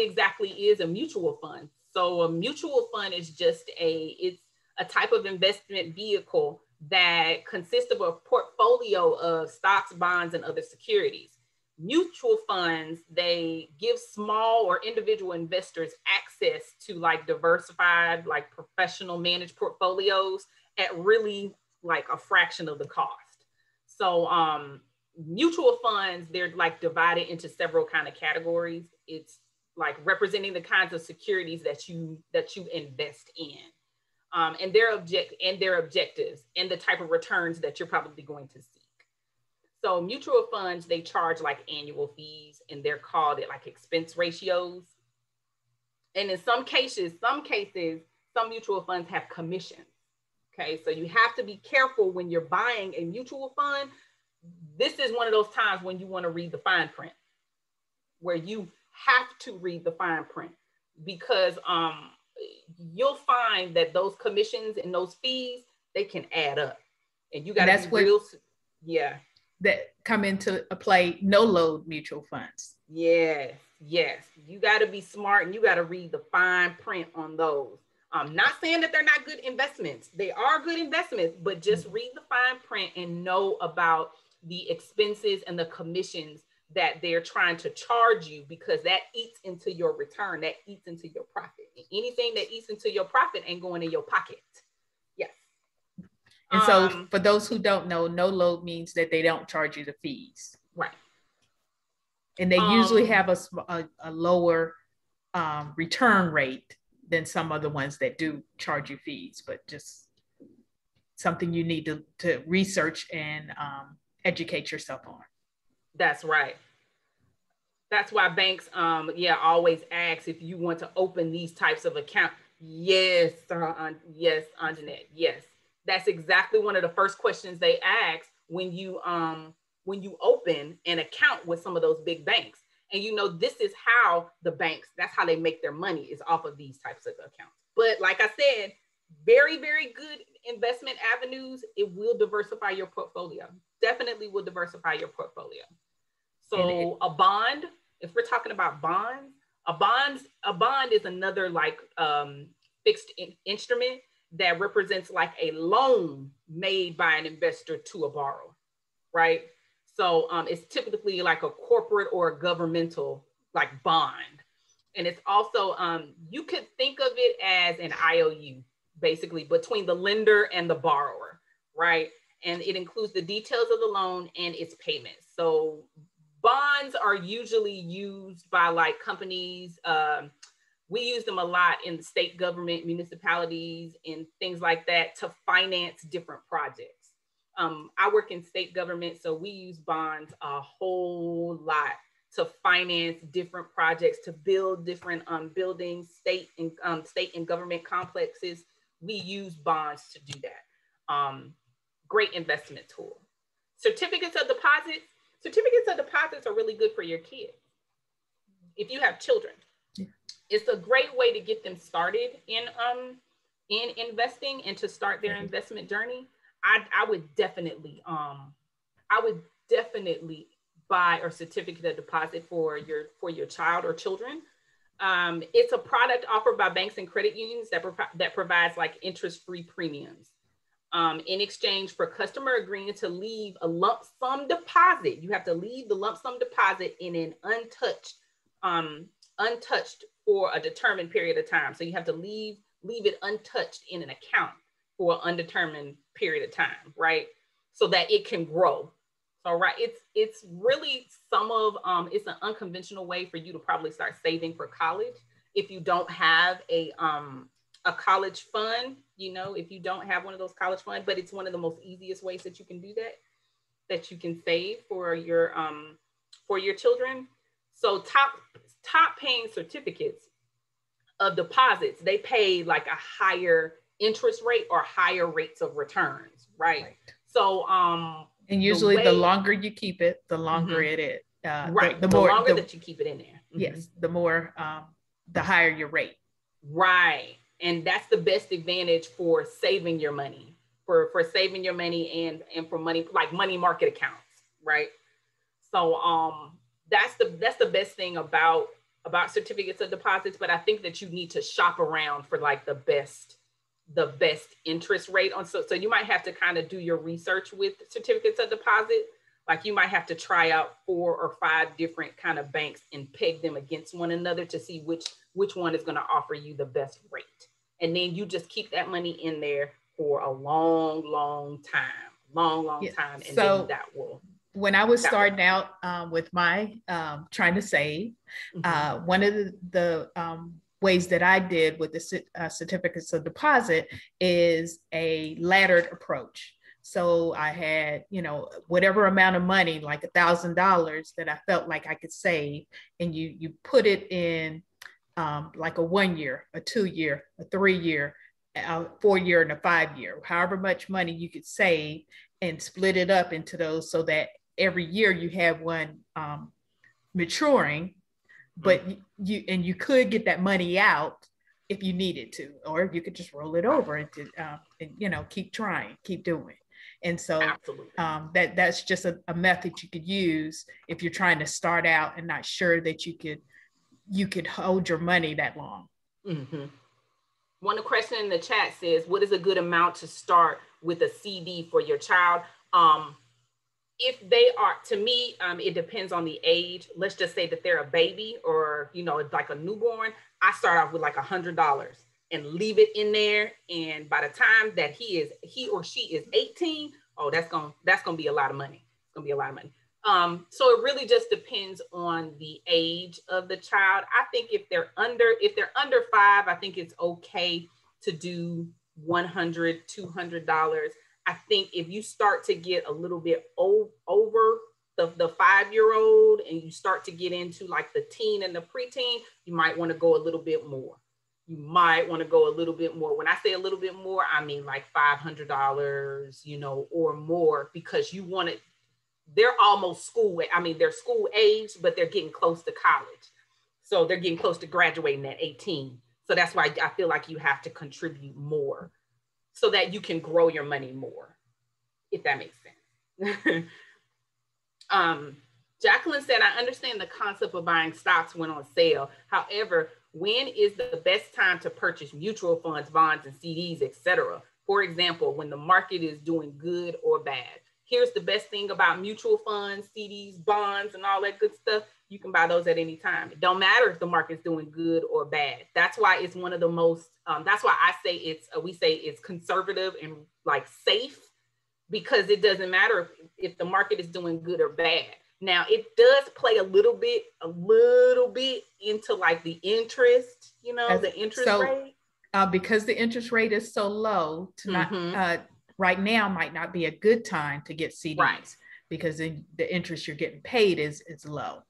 Speaker 4: exactly is a mutual fund? So a mutual fund is it's a type of investment vehicle that consists of a portfolio of stocks, bonds, and other securities. Mutual funds, they give small or individual investors access to like diversified, like professional managed portfolios at really like a fraction of the cost. So mutual funds, they're like divided into several kind of categories. It's like representing the kinds of securities that you invest in. and their objectives and the type of returns that you're probably going to seek. So mutual funds, they charge like annual fees, and they're called like expense ratios. And in some cases, some mutual funds have commissions. Okay, so you have to be careful when you're buying a mutual fund. This is one of those times when you want to read the fine print, where you have to read the fine print, because you'll find that those commissions and those fees, they can add up, and you got to be real. Yeah.
Speaker 3: That come into play, no load mutual funds.
Speaker 4: Yes. You got to be smart, and you got to read the fine print on those. I'm not saying that they're not good investments. They are good investments, but just read the fine print and know about the expenses and the commissions that they're trying to charge you, because that eats into your return, that eats into your profit. And anything that eats into your profit ain't going in your pocket. Yes.
Speaker 3: And so for those who don't know, no load means that they don't charge you the fees.
Speaker 4: Right.
Speaker 3: And they usually have a lower return rate than some other ones that do charge you fees, but just something you need to research and educate yourself on.
Speaker 4: That's right. That's why banks, always ask if you want to open these types of accounts. Yes, yes, Anjanette, yes. That's exactly one of the first questions they ask when you open an account with some of those big banks. And this is how the banks, that's how they make their money, is off of these types of accounts. But like I said, very, very good investment avenues. It will diversify your portfolio. Definitely will diversify your portfolio. So a bond, if we're talking about bonds, a bond is another like fixed instrument that represents like a loan made by an investor to a borrower, right? So it's typically like a corporate or a governmental like bond. And it's also, you could think of it as an IOU, basically, between the lender and the borrower, right? And it includes the details of the loan and its payments. So bonds are usually used by like companies. We use them a lot in the state government, municipalities, and things like that to finance different projects. I work in state government, so we use bonds a whole lot to finance different projects, to build different buildings, state and government complexes. We use bonds to do that. Great investment tool. Certificates of deposits are really good for your kids. If you have children, it's a great way to get them started in investing and to start their investment journey. I would definitely buy a certificate of deposit for your child or children. It's a product offered by banks and credit unions that provides like interest-free premiums. In exchange for customer agreeing to leave a lump sum deposit. You have to leave the lump sum deposit in an untouched for a determined period of time. So you have to leave it untouched in an account for an undetermined period of time, right? So that it can grow. So, right, it's really it's an unconventional way for you to probably start saving for college. If you don't have a college fund, if you don't have one of those college funds, but it's one of the most easiest ways that you can do that you can save for your children. So top paying certificates of deposits, they pay like a higher interest rate or higher rates of returns, right? So
Speaker 3: and usually the longer you keep it, the longer it is.
Speaker 4: Right. The longer that you keep it in there.
Speaker 3: Yes. The more, the higher your rate.
Speaker 4: Right. And that's the best advantage for saving your money, for saving your money and for money, like money market accounts. Right. So that's the best thing about certificates of deposits. But I think that you need to shop around for like the best interest rate on. So you might have to kind of do your research with certificates of deposit. Like you might have to try out 4 or 5 different kind of banks and peg them against one another to see which one is going to offer you the best rate. And then you just keep that money in there for a long time. And
Speaker 3: so
Speaker 4: then that will.
Speaker 3: When I was starting out with my trying to save, one of the ways that I did with the certificates of deposit is a laddered approach. So I had, you know, whatever amount of money, like $1,000 that I felt like I could save, and you put it in like a 1 year, a 2 year, a 3 year, a 4 year, and a 5 year, however much money you could save, and split it up into those so that every year you have one maturing, but you could get that money out if you needed to, or you could just roll it over and you know, keep trying, keep doing. And so that's just a method you could use if you're trying to start out and not sure that you could hold your money that long.
Speaker 4: Mm-hmm. One question in the chat says, what is a good amount to start with a CD for your child? If they are, to me, it depends on the age. Let's just say that they're a baby or, you know, like a newborn. I start off with like $100 and leave it in there. And by the time that he or she is 18, oh, that's gonna be a lot of money. It's gonna be a lot of money. So it really just depends on the age of the child. I think if they're under 5, I think it's okay to do $100, $200. I think if you start to get a little bit over the 5-year-old and you start to get into like the teen and the preteen, you might want to go a little bit more. When I say a little bit more, I mean like $500, you know, or more, because you want it. They're almost school. I mean, they're school age, but they're getting close to college. So they're getting close to graduating at 18. So that's why I feel like you have to contribute more so that you can grow your money more, if that makes sense. Jacqueline said, I understand the concept of buying stocks when on sale. However, when is the best time to purchase mutual funds, bonds, and CDs, etc.? For example, when the market is doing good or bad. Here's the best thing about mutual funds, CDs, bonds, and all that good stuff. You can buy those at any time. It don't matter if the market's doing good or bad. That's why it's one of the most, that's why I say we say it's conservative and like safe, because it doesn't matter if the market is doing good or bad. Now it does play a little bit into like the interest, you know, the interest rate.
Speaker 3: Because the interest rate is so low, right now might not be a good time to get CDs, right? Because the interest you're getting paid is low.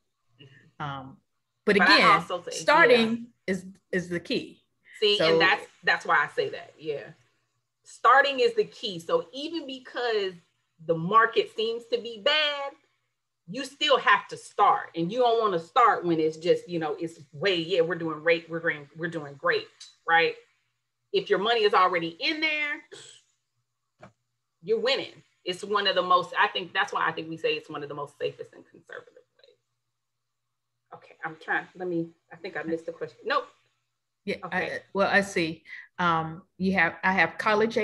Speaker 3: But again, starting is the key.
Speaker 4: See, so, and that's why I say that. Yeah, starting is the key. So even because the market seems to be bad, you still have to start, and you don't want to start when it's just, you know, it's we're doing great, right? If your money is already in there, you're winning. It's one of the most, I think we say it's one of the most safest and conservative ways. Okay, I think I missed the question. Nope.
Speaker 3: Yeah, okay. I see. I have college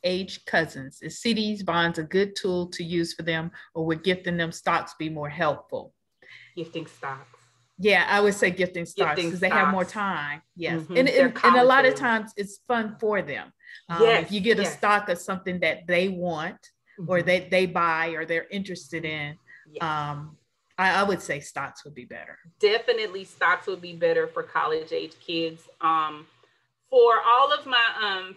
Speaker 3: age cousins. Is CDs, bonds a good tool to use for them, or would gifting them stocks be more helpful?
Speaker 4: Gifting stocks.
Speaker 3: Yeah, I would say gifting stocks because they have more time. Yes, and a lot of times it's fun for them. If you get a stock of something that they want or that they buy or they're interested in, I would say stocks would be better.
Speaker 4: Definitely stocks would be better for college age kids. For all of my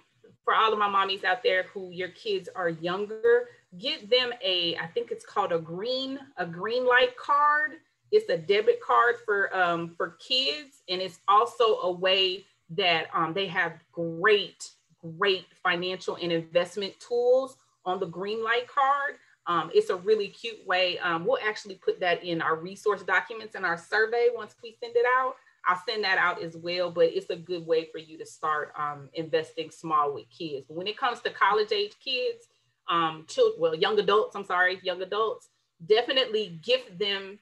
Speaker 4: mommies out there who your kids are younger, get them I think it's called a green light card. It's a debit card for kids, and it's also a way that they have great financial and investment tools on the green light card. It's a really cute way. We'll actually put that in our resource documents in our survey once we send it out. I'll send that out as well, but it's a good way for you to start investing small with kids. But when it comes to college age kids, young adults, definitely gift them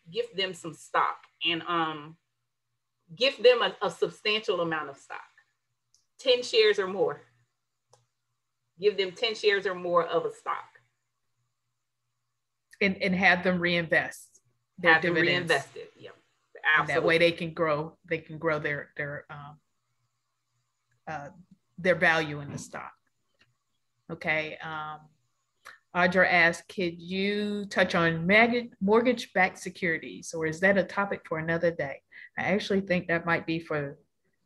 Speaker 4: some stock, and gift them a substantial amount of stock, 10 shares or more. Give them 10 shares or more of a stock.
Speaker 3: And have them reinvest their dividends.
Speaker 4: Reinvested, yeah. Absolutely.
Speaker 3: And that way they can grow their value in the stock. Okay. Audra asked, could you touch on mortgage-backed securities, or is that a topic for another day? I actually think that might be for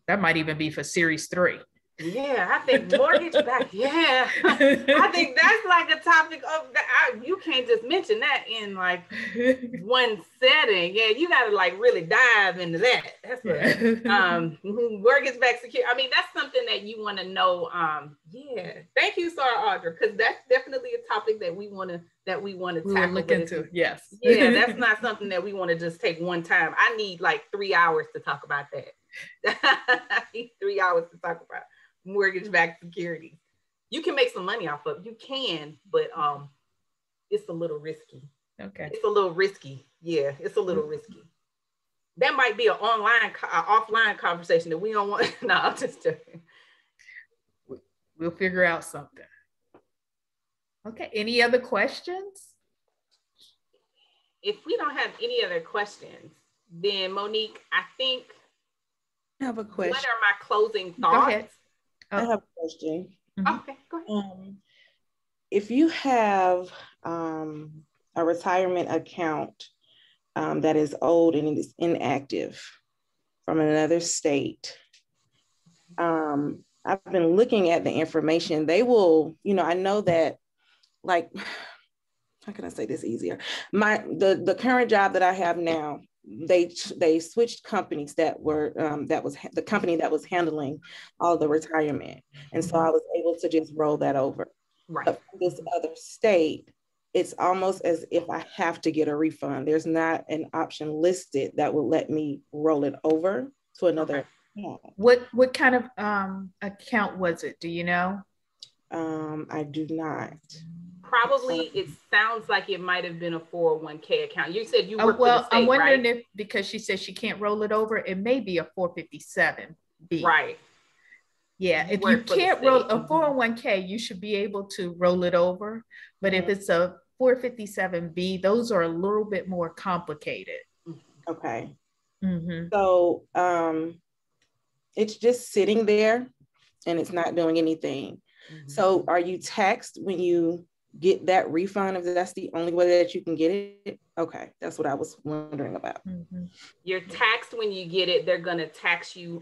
Speaker 3: That might even be for series 3.
Speaker 4: Yeah, I think mortgage back. Yeah, I think that's like a topic of you can't just mention that in like one setting. Yeah, you got to like really dive into that. That's mortgage back security. I mean, that's something that you want to know. Yeah, thank you, Sarah Audra, because that's definitely a topic that we want to tackle.
Speaker 3: Look into. Yes.
Speaker 4: Yeah, that's not something that we want to just take one time. I need like 3 hours to talk about that. I need 3 hours to talk about mortgage-backed securities. You can make some money off of it. You can, but it's a little risky.
Speaker 3: Okay.
Speaker 4: It's a little risky. Yeah, it's a little risky. That might be an offline conversation that we don't want. No, I'm just joking.
Speaker 3: We'll figure out something. Okay, any other questions?
Speaker 4: If we don't have any other questions, then Monique, I think
Speaker 6: I have a question.
Speaker 4: What are my closing thoughts?
Speaker 3: Go ahead.
Speaker 6: I have a question.
Speaker 4: Okay, go ahead.
Speaker 6: If you have a retirement account that is old and it is inactive from another state, I've been looking at the information. They will, I know that, like, how can I say this easier? The current job that I have now, they switched companies that was the company that was handling all the retirement. And so I was able to just roll that over.
Speaker 4: Right.
Speaker 6: But for this other state, it's almost as if I have to get a refund. There's not an option listed that will let me roll it over to another account.
Speaker 3: What kind of account was it? Do you know?
Speaker 6: I do not.
Speaker 4: Probably, it sounds like it might have been a 401k account. You said you work for the state,
Speaker 3: I'm wondering
Speaker 4: right?
Speaker 3: if, because she said she can't roll it over, it may be a 457B.
Speaker 4: Right.
Speaker 3: Yeah, if you can't roll a 401k, you should be able to roll it over. But if it's a 457B, those are a little bit more complicated.
Speaker 6: Okay.
Speaker 3: Mm-hmm.
Speaker 6: So it's just sitting there and it's not doing anything. Mm-hmm. So are you taxed when you get that refund, if that's the only way that you can get it? Okay, that's what I was wondering about.
Speaker 3: Mm-hmm.
Speaker 4: You're taxed when you get it. They're going to tax you.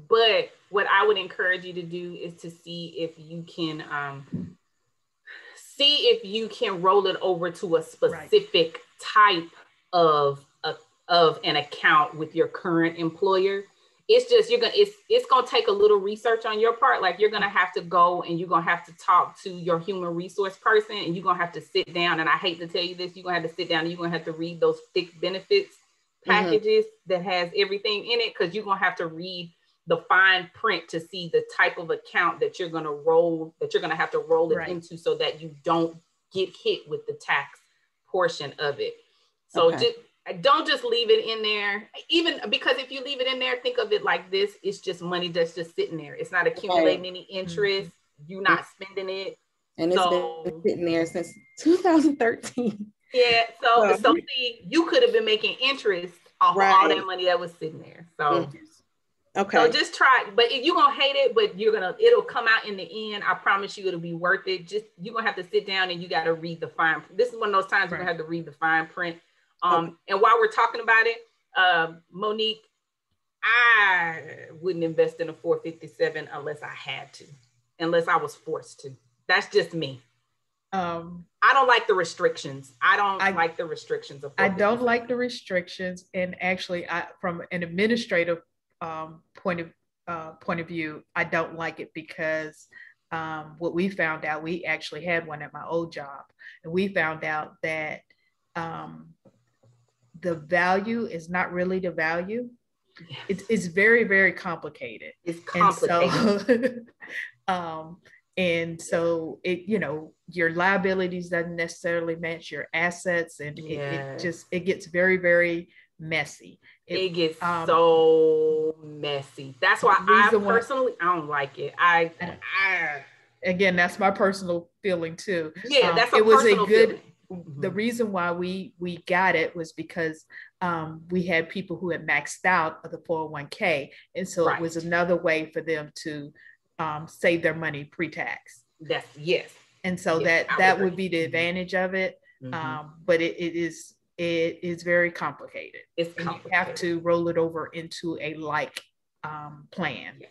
Speaker 4: But what I would encourage you to do is to see if you can roll it over to a specific type of an account with your current employer. It's just it's gonna take a little research on your part. Like, you're gonna have to go and you're gonna have to talk to your human resource person, and you're gonna have to sit down. And I hate to tell you this, you're gonna have to sit down and you're gonna have to read those thick benefits packages that has everything in it, because you're gonna have to read the fine print to see the type of account that you're gonna have to roll it into, so that you don't get hit with the tax portion of it. So don't just leave it in there, even because if you leave it in there, think of it like this: it's just money that's just sitting there. It's not accumulating any interest. You're not spending it.
Speaker 6: And it's been sitting there since 2013.
Speaker 4: Yeah. So see, you could have been making interest off of all that money that was sitting there. So so just try. But if you're gonna hate it, but it'll come out in the end. I promise you, it'll be worth it. Just, you're gonna have to sit down and you got to read the fine. This is one of those times you're gonna have to read the fine print. And while we're talking about it, Monique, I wouldn't invest in a 457 unless I had to, unless I was forced to. That's just me. I don't like the restrictions. I don't like the restrictions of 457.
Speaker 3: I don't like the restrictions. And actually, from an administrative point of view, I don't like it because what we found out, we actually had one at my old job, and we found out that the value is not really the value. Yes. It's very, very complicated.
Speaker 4: It's complicated.
Speaker 3: And so it, your liabilities doesn't necessarily match your assets, and it gets very, very messy.
Speaker 4: It gets so messy. That's why I don't like it.
Speaker 3: Again, that's my personal feeling too.
Speaker 4: Yeah, that's a personal feeling.
Speaker 3: The reason why we got it was because we had people who had maxed out of the 401k. And so it was another way for them to save their money pre-tax.
Speaker 4: Yes.
Speaker 3: And so that would be the advantage of it. But it is very complicated.
Speaker 4: It's complicated.
Speaker 3: You have to roll it over into a like plan.
Speaker 4: Yes,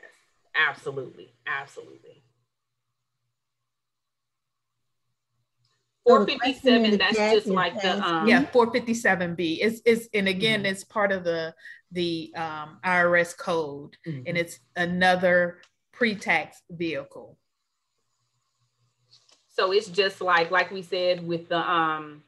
Speaker 4: absolutely, absolutely.
Speaker 1: So the question in
Speaker 4: 457,
Speaker 1: the
Speaker 4: that's
Speaker 1: chat
Speaker 4: just
Speaker 1: is
Speaker 4: like the
Speaker 3: yeah, 457B is and again it's part of the IRS code, and it's another pre-tax vehicle.
Speaker 4: So it's just like we said with the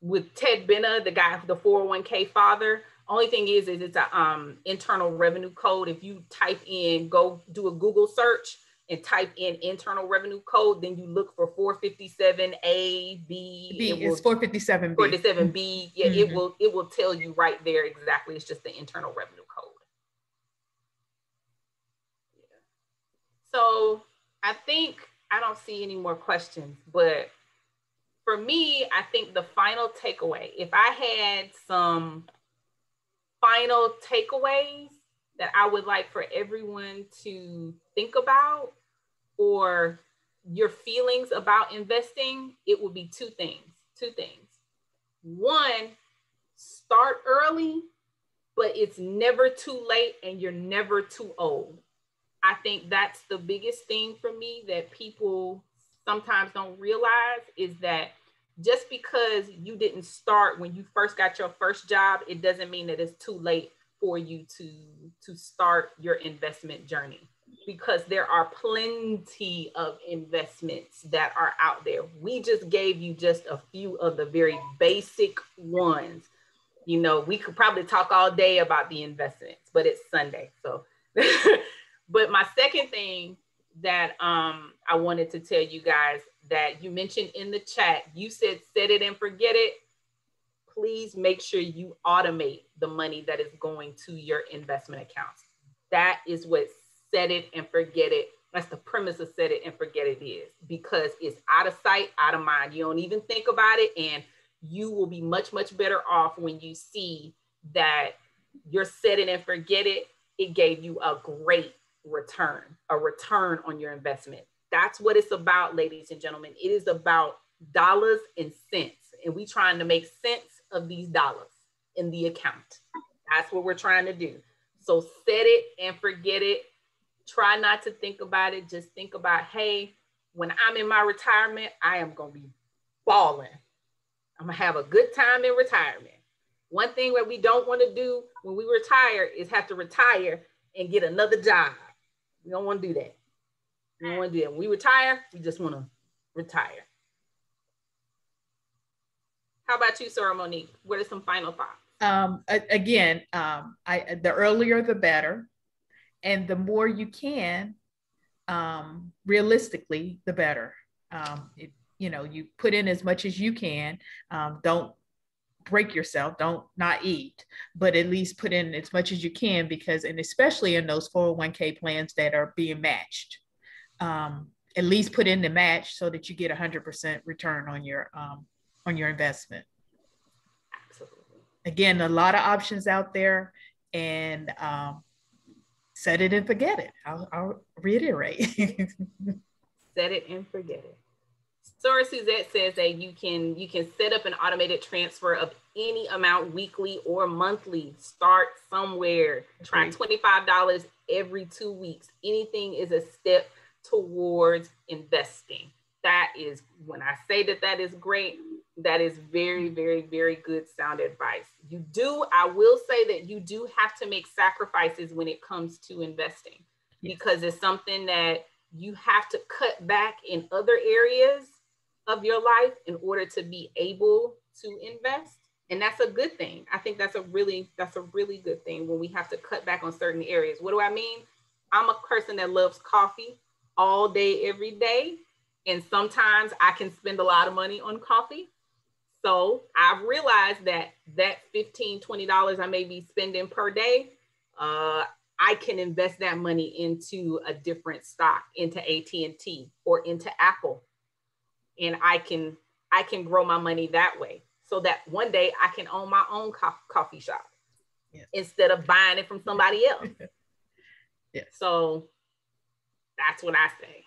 Speaker 4: with Ted Benna, the guy, the 401k father. Only thing is it's a internal revenue code. If you type in, go do a Google search and type in internal revenue code, then you look for 457A, B.
Speaker 3: It's 457B.
Speaker 4: 457B. Yeah, it will tell you right there exactly. It's just the internal revenue code. Yeah. So I think I don't see any more questions, but for me, I think the final takeaway, if I had some final takeaways that I would like for everyone to think about, or your feelings about investing, it would be two things. One, start early, but it's never too late and you're never too old. I think that's the biggest thing for me that people sometimes don't realize, is that just because you didn't start when you first got your first job, it doesn't mean that it's too late for you to start your investment journey, because there are plenty of investments that are out there. We just gave you just a few of the very basic ones. You know, we could probably talk all day about the investments, but it's Sunday. So, but my second thing that I wanted to tell you guys, that you mentioned in the chat, you said set it and forget it. Please make sure you automate the money that is going to your investment accounts. That is what set it and forget it. That's the premise of set it and forget it is, because it's out of sight, out of mind. You don't even think about it, and you will be much, much better off when you see that your set it and forget it, it gave you a great return on your investment. That's what it's about, ladies and gentlemen. It is about dollars and cents, and we trying to make sense of these dollars in the account. That's what we're trying to do. So set it and forget it. Try not to think about it. Just think about, hey, when I'm in my retirement, I am going to be balling. I'm going to have a good time in retirement. One thing that we don't want to do when we retire is have to retire and get another job. We don't want to do that. We don't want to do that. When we retire, we just want to retire. How about you, Sarah Monique? What are some final thoughts?
Speaker 3: Again, the earlier the better, and the more you can, realistically, the better. You put in as much as you can. Don't break yourself. Don't not eat, but at least put in as much as you can, because, and especially in those 401k plans that are being matched, at least put in the match so that you get 100% return on your investment.
Speaker 4: Absolutely.
Speaker 3: Again, a lot of options out there, and set it and forget it. I'll reiterate.
Speaker 4: Set it and forget it. Sora Suzette says that you can set up an automated transfer of any amount weekly or monthly. Start somewhere. Try $25 every 2 weeks. Anything is a step towards investing. That is, when I say that is great, that is very, very, very good sound advice. I will say that you do have to make sacrifices when it comes to investing, because it's something that you have to cut back in other areas of your life in order to be able to invest. And that's a good thing. I think that's a really good thing when we have to cut back on certain areas. What do I mean? I'm a person that loves coffee all day, every day. And sometimes I can spend a lot of money on coffee. So I've realized that $15, $20 I may be spending per day, I can invest that money into a different stock, into AT&T or into Apple. And I can grow my money that way, so that one day I can own my own coffee shop instead of buying it from somebody else. So that's what I say.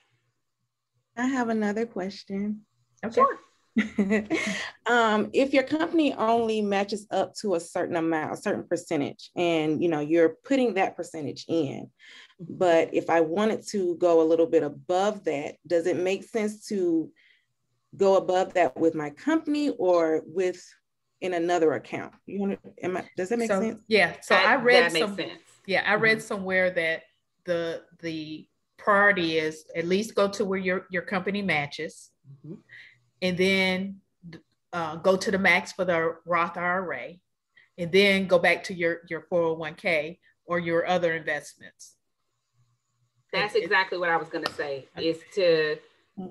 Speaker 6: I have another question.
Speaker 3: Okay.
Speaker 4: Sure.
Speaker 6: If your company only matches up to a certain amount, a certain percentage, and you're putting that percentage in, but if I wanted to go a little bit above that, does it make sense to go above that with my company or in another account? Does that make sense?
Speaker 3: Yeah. So I read
Speaker 4: that makes sense.
Speaker 3: Yeah, I read somewhere that the priority is at least go to where your company matches, and then go to the max for the Roth IRA, and then go back to your 401k or your other investments.
Speaker 4: That's exactly what I was going to say, is to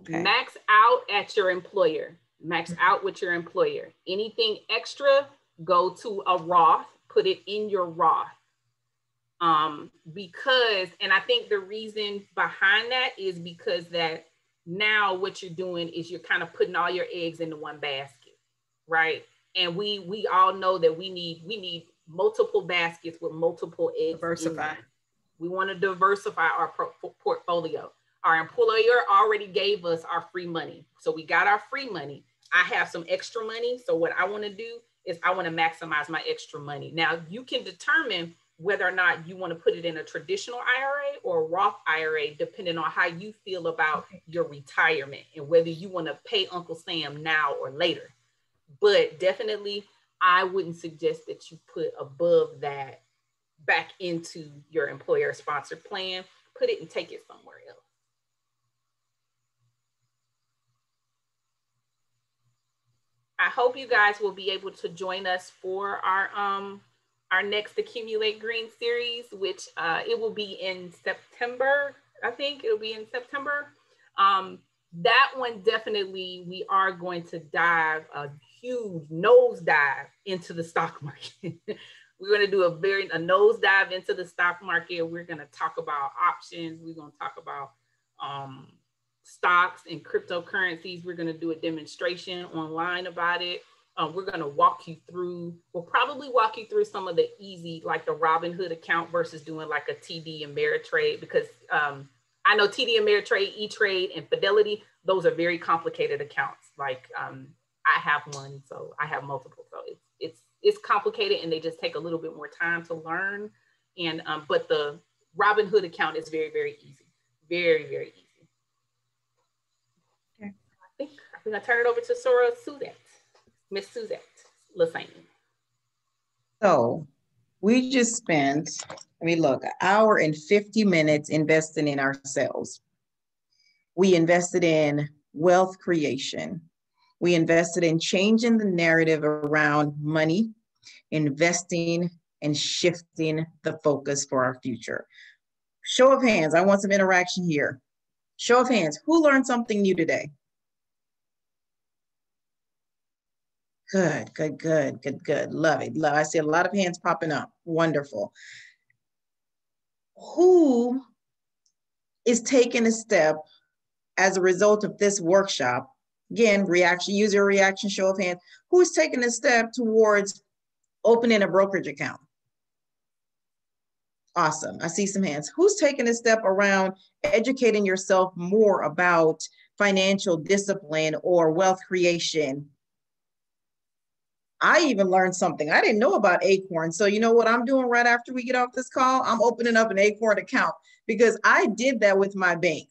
Speaker 4: max out at your employer, max out with your employer. Anything extra, go to a Roth, put it in your Roth. Because, and I think the reason behind that is because that now what you're doing is you're kind of putting all your eggs into one basket, right? And we all know that we need multiple baskets with multiple eggs.
Speaker 3: Diversify.
Speaker 4: We want to diversify our portfolio. Our employer already gave us our free money. So we got our free money. I have some extra money. So what I want to do is I want to maximize my extra money. Now you can determine whether or not you want to put it in a traditional IRA or a Roth IRA, depending on how you feel about your retirement and whether you want to pay Uncle Sam now or later. But definitely, I wouldn't suggest that you put above that back into your employer sponsored plan. Put it and take it somewhere else. I hope you guys will be able to join us for our next Accumulate Green series, which it will be in September. I think it'll be in September. That one, definitely, we are going to dive a huge nosedive into the stock market. We're going to do a nosedive into the stock market. We're going to talk about options. We're going to talk about stocks and cryptocurrencies. We're going to do a demonstration online about it. We're going to we'll probably walk you through some of the easy, like the Robinhood account versus doing like a TD Ameritrade, because I know TD Ameritrade, E-Trade, and Fidelity, those are very complicated accounts. Like I have one, so I have multiple. So it's complicated and they just take a little bit more time to learn. And but the Robinhood account is very, very easy. Very, very easy. Okay. I think I'm gonna turn it over to Suzette. Miss Suzette Lassane.
Speaker 7: So we just spent, an hour and 50 minutes investing in ourselves. We invested in wealth creation. We invested in changing the narrative around money, investing, and shifting the focus for our future. Show of hands, I want some interaction here. Show of hands, who learned something new today? Good. Love it. I see a lot of hands popping up. Wonderful. Who is taking a step as a result of this workshop? Again, reaction, user reaction, show of hands. Who is taking a step towards opening a brokerage account? Awesome. I see some hands. Who's taking a step around educating yourself more about financial discipline or wealth creation? I even learned something. I didn't know about Acorn. So you know what I'm doing right after we get off this call? I'm opening up an Acorn account because I did that with my bank.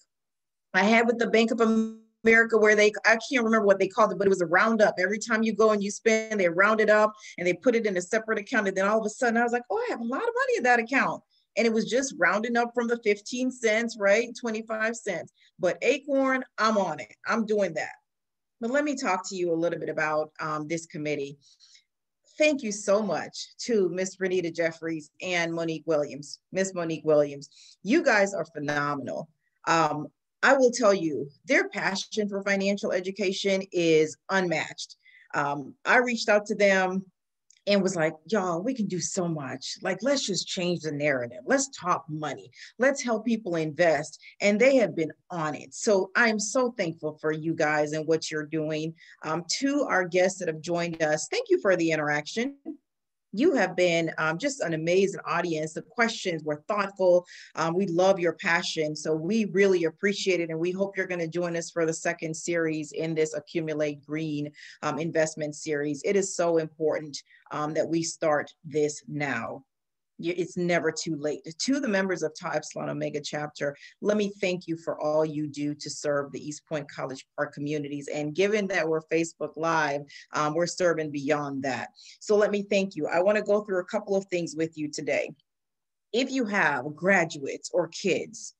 Speaker 7: I had with the Bank of America where I can't remember what they called it, but it was a roundup. Every time you go and you spend, they round it up and they put it in a separate account. And then all of a sudden I was like, oh, I have a lot of money in that account. And it was just rounding up from the 15 cents, right? 25 cents. But Acorn, I'm on it. I'm doing that. But let me talk to you a little bit about this committee. Thank you so much to Miss Renita Jeffries and Monique Williams. Miss Monique Williams, you guys are phenomenal. I will tell you, their passion for financial education is unmatched. I reached out to them and was like, y'all, we can do so much. Like, let's just change the narrative. Let's talk money. Let's help people invest. And they have been on it. So I'm so thankful for you guys and what you're doing. To our guests that have joined us, thank you for the interaction. You have been just an amazing audience. The questions were thoughtful. We love your passion. So we really appreciate it. And we hope you're going to join us for the second series in this Accumulate Green investment series. It is so important that we start this now. It's never too late. To the members of Tau Epsilon Omega chapter, let me thank you for all you do to serve the East Point College Park communities. And given that we're Facebook Live, we're serving beyond that. So let me thank you. I want to go through a couple of things with you today. If you have graduates or kids,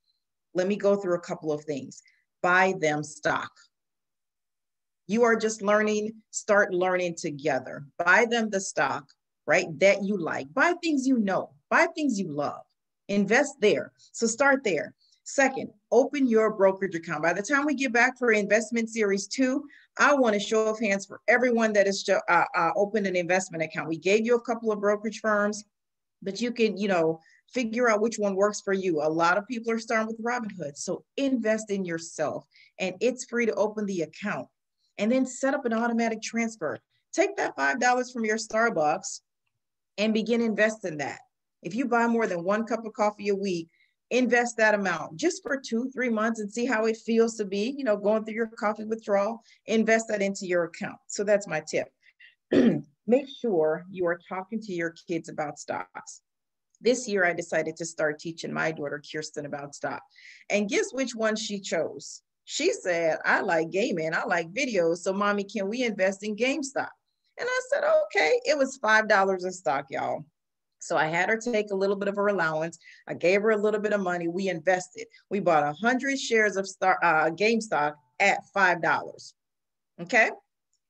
Speaker 7: let me go through a couple of things. Buy them stock. You are just learning, start learning together. Buy them the stock, right, that you like. Buy things you know, buy things you love, invest there. So start there. Second, open your brokerage account. By the time we get back for investment series 2, I want a show of hands for everyone that has opened an investment account. We gave you a couple of brokerage firms, but you can, figure out which one works for you. A lot of people are starting with Robinhood. So invest in yourself, and it's free to open the account. And then set up an automatic transfer. Take that $5 from your Starbucks and begin investing that. If you buy more than 1 cup of coffee a week, invest that amount just for 2-3 months and see how it feels to be, going through your coffee withdrawal. Invest that into your account. So that's my tip. Make sure you are talking to your kids about stocks. This year, I decided to start teaching my daughter, Kirsten, about stock. And guess which one she chose? She said, I like gaming, I like videos. So mommy, can we invest in GameStop? And I said, okay. It was $5 a stock, y'all. So I had her take a little bit of her allowance. I gave her a little bit of money. We invested. We bought 100 shares of GameStop at $5. Okay.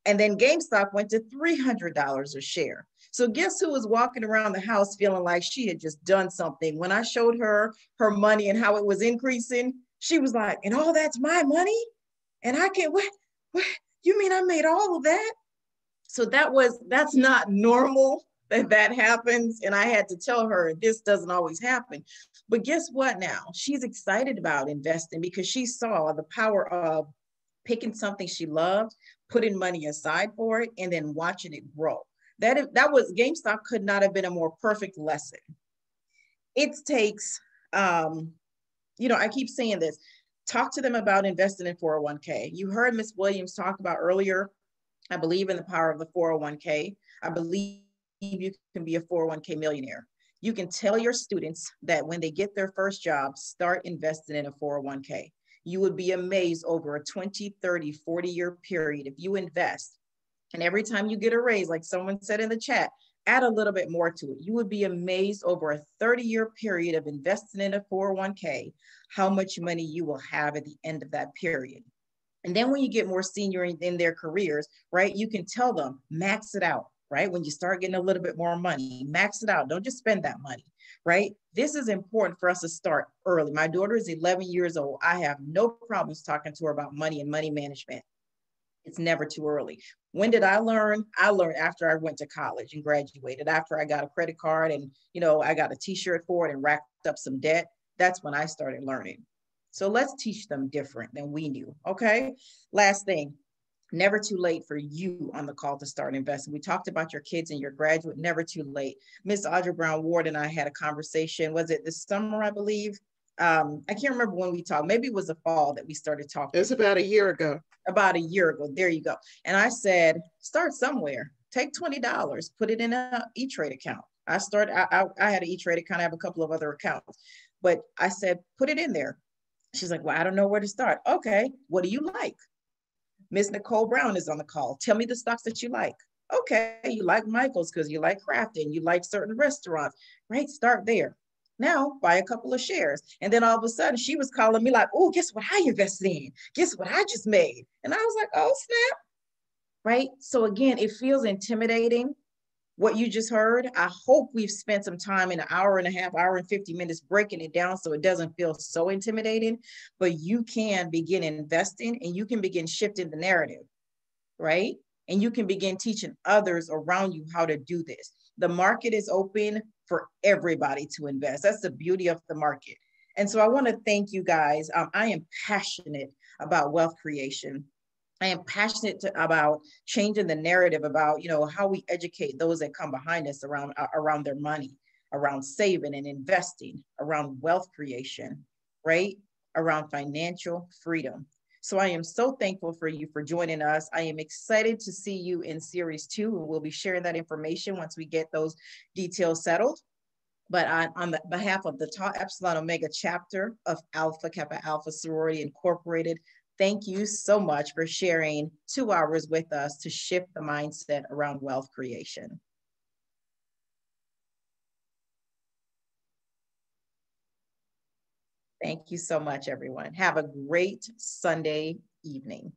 Speaker 7: And then GameStop went to $300 a share. So guess who was walking around the house feeling like she had just done something? When I showed her her money and how it was increasing, she was like, and all that's my money? And I can't, what? You mean I made all of that? So that's not normal that happens. And I had to tell her this doesn't always happen. But guess what now? She's excited about investing because she saw the power of picking something she loved, putting money aside for it, and then watching it grow. That was, GameStop could not have been a more perfect lesson. It takes, I keep saying this, talk to them about investing in 401k. You heard Ms. Williams talk about earlier, I believe in the power of the 401k. I believe you can be a 401k millionaire. You can tell your students that when they get their first job, start investing in a 401k. You would be amazed over a 20, 30, 40-year period if you invest. And every time you get a raise, like someone said in the chat, add a little bit more to it. You would be amazed over a 30-year period of investing in a 401k, how much money you will have at the end of that period. And then when you get more senior in their careers, right, you can tell them, max it out, right? When you start getting a little bit more money, max it out. Don't just spend that money, right? This is important for us to start early. My daughter is 11 years old. I have no problems talking to her about money and money management. It's never too early. When did I learn? I learned after I went to college and graduated, after I got a credit card and, I got a t-shirt for it and racked up some debt. That's when I started learning. So let's teach them different than we knew, okay? Last thing, never too late for you on the call to start investing. We talked about your kids and your graduate, never too late. Miss Audra Brown Ward and I had a conversation, was it this summer, I believe? I can't remember when we talked, maybe it was the fall that we started talking.
Speaker 2: It was about a year ago.
Speaker 7: About a year ago, there you go. And I said, start somewhere, take $20, put it in an E-Trade account. I had an E-Trade account, I have a couple of other accounts, but I said, put it in there. She's like, well, I don't know where to start. Okay, what do you like? Miss Nicole Brown is on the call. Tell me the stocks that you like. Okay, you like Michael's because you like crafting, you like certain restaurants, right? Start there. Now buy a couple of shares. And then all of a sudden she was calling me like, oh, guess what I invested in? Guess what I just made? And I was like, oh, snap, right? So again, it feels intimidating. What you just heard, I hope we've spent some time in an hour and a half, hour and 50 minutes breaking it down so it doesn't feel so intimidating, but you can begin investing and you can begin shifting the narrative, right? And you can begin teaching others around you how to do this. The market is open for everybody to invest. That's the beauty of the market. And so I want to thank you guys. I am passionate about wealth creation. I am passionate about changing the narrative about, how we educate those that come behind us around their money, around saving and investing, around wealth creation, right? Around financial freedom. So I am so thankful for you for joining us. I am excited to see you in series 2, and we'll be sharing that information once we get those details settled. But on the behalf of the Tau Epsilon Omega chapter of Alpha Kappa Alpha Sorority Incorporated, thank you so much for sharing 2 hours with us to shift the mindset around wealth creation. Thank you so much, everyone. Have a great Sunday evening.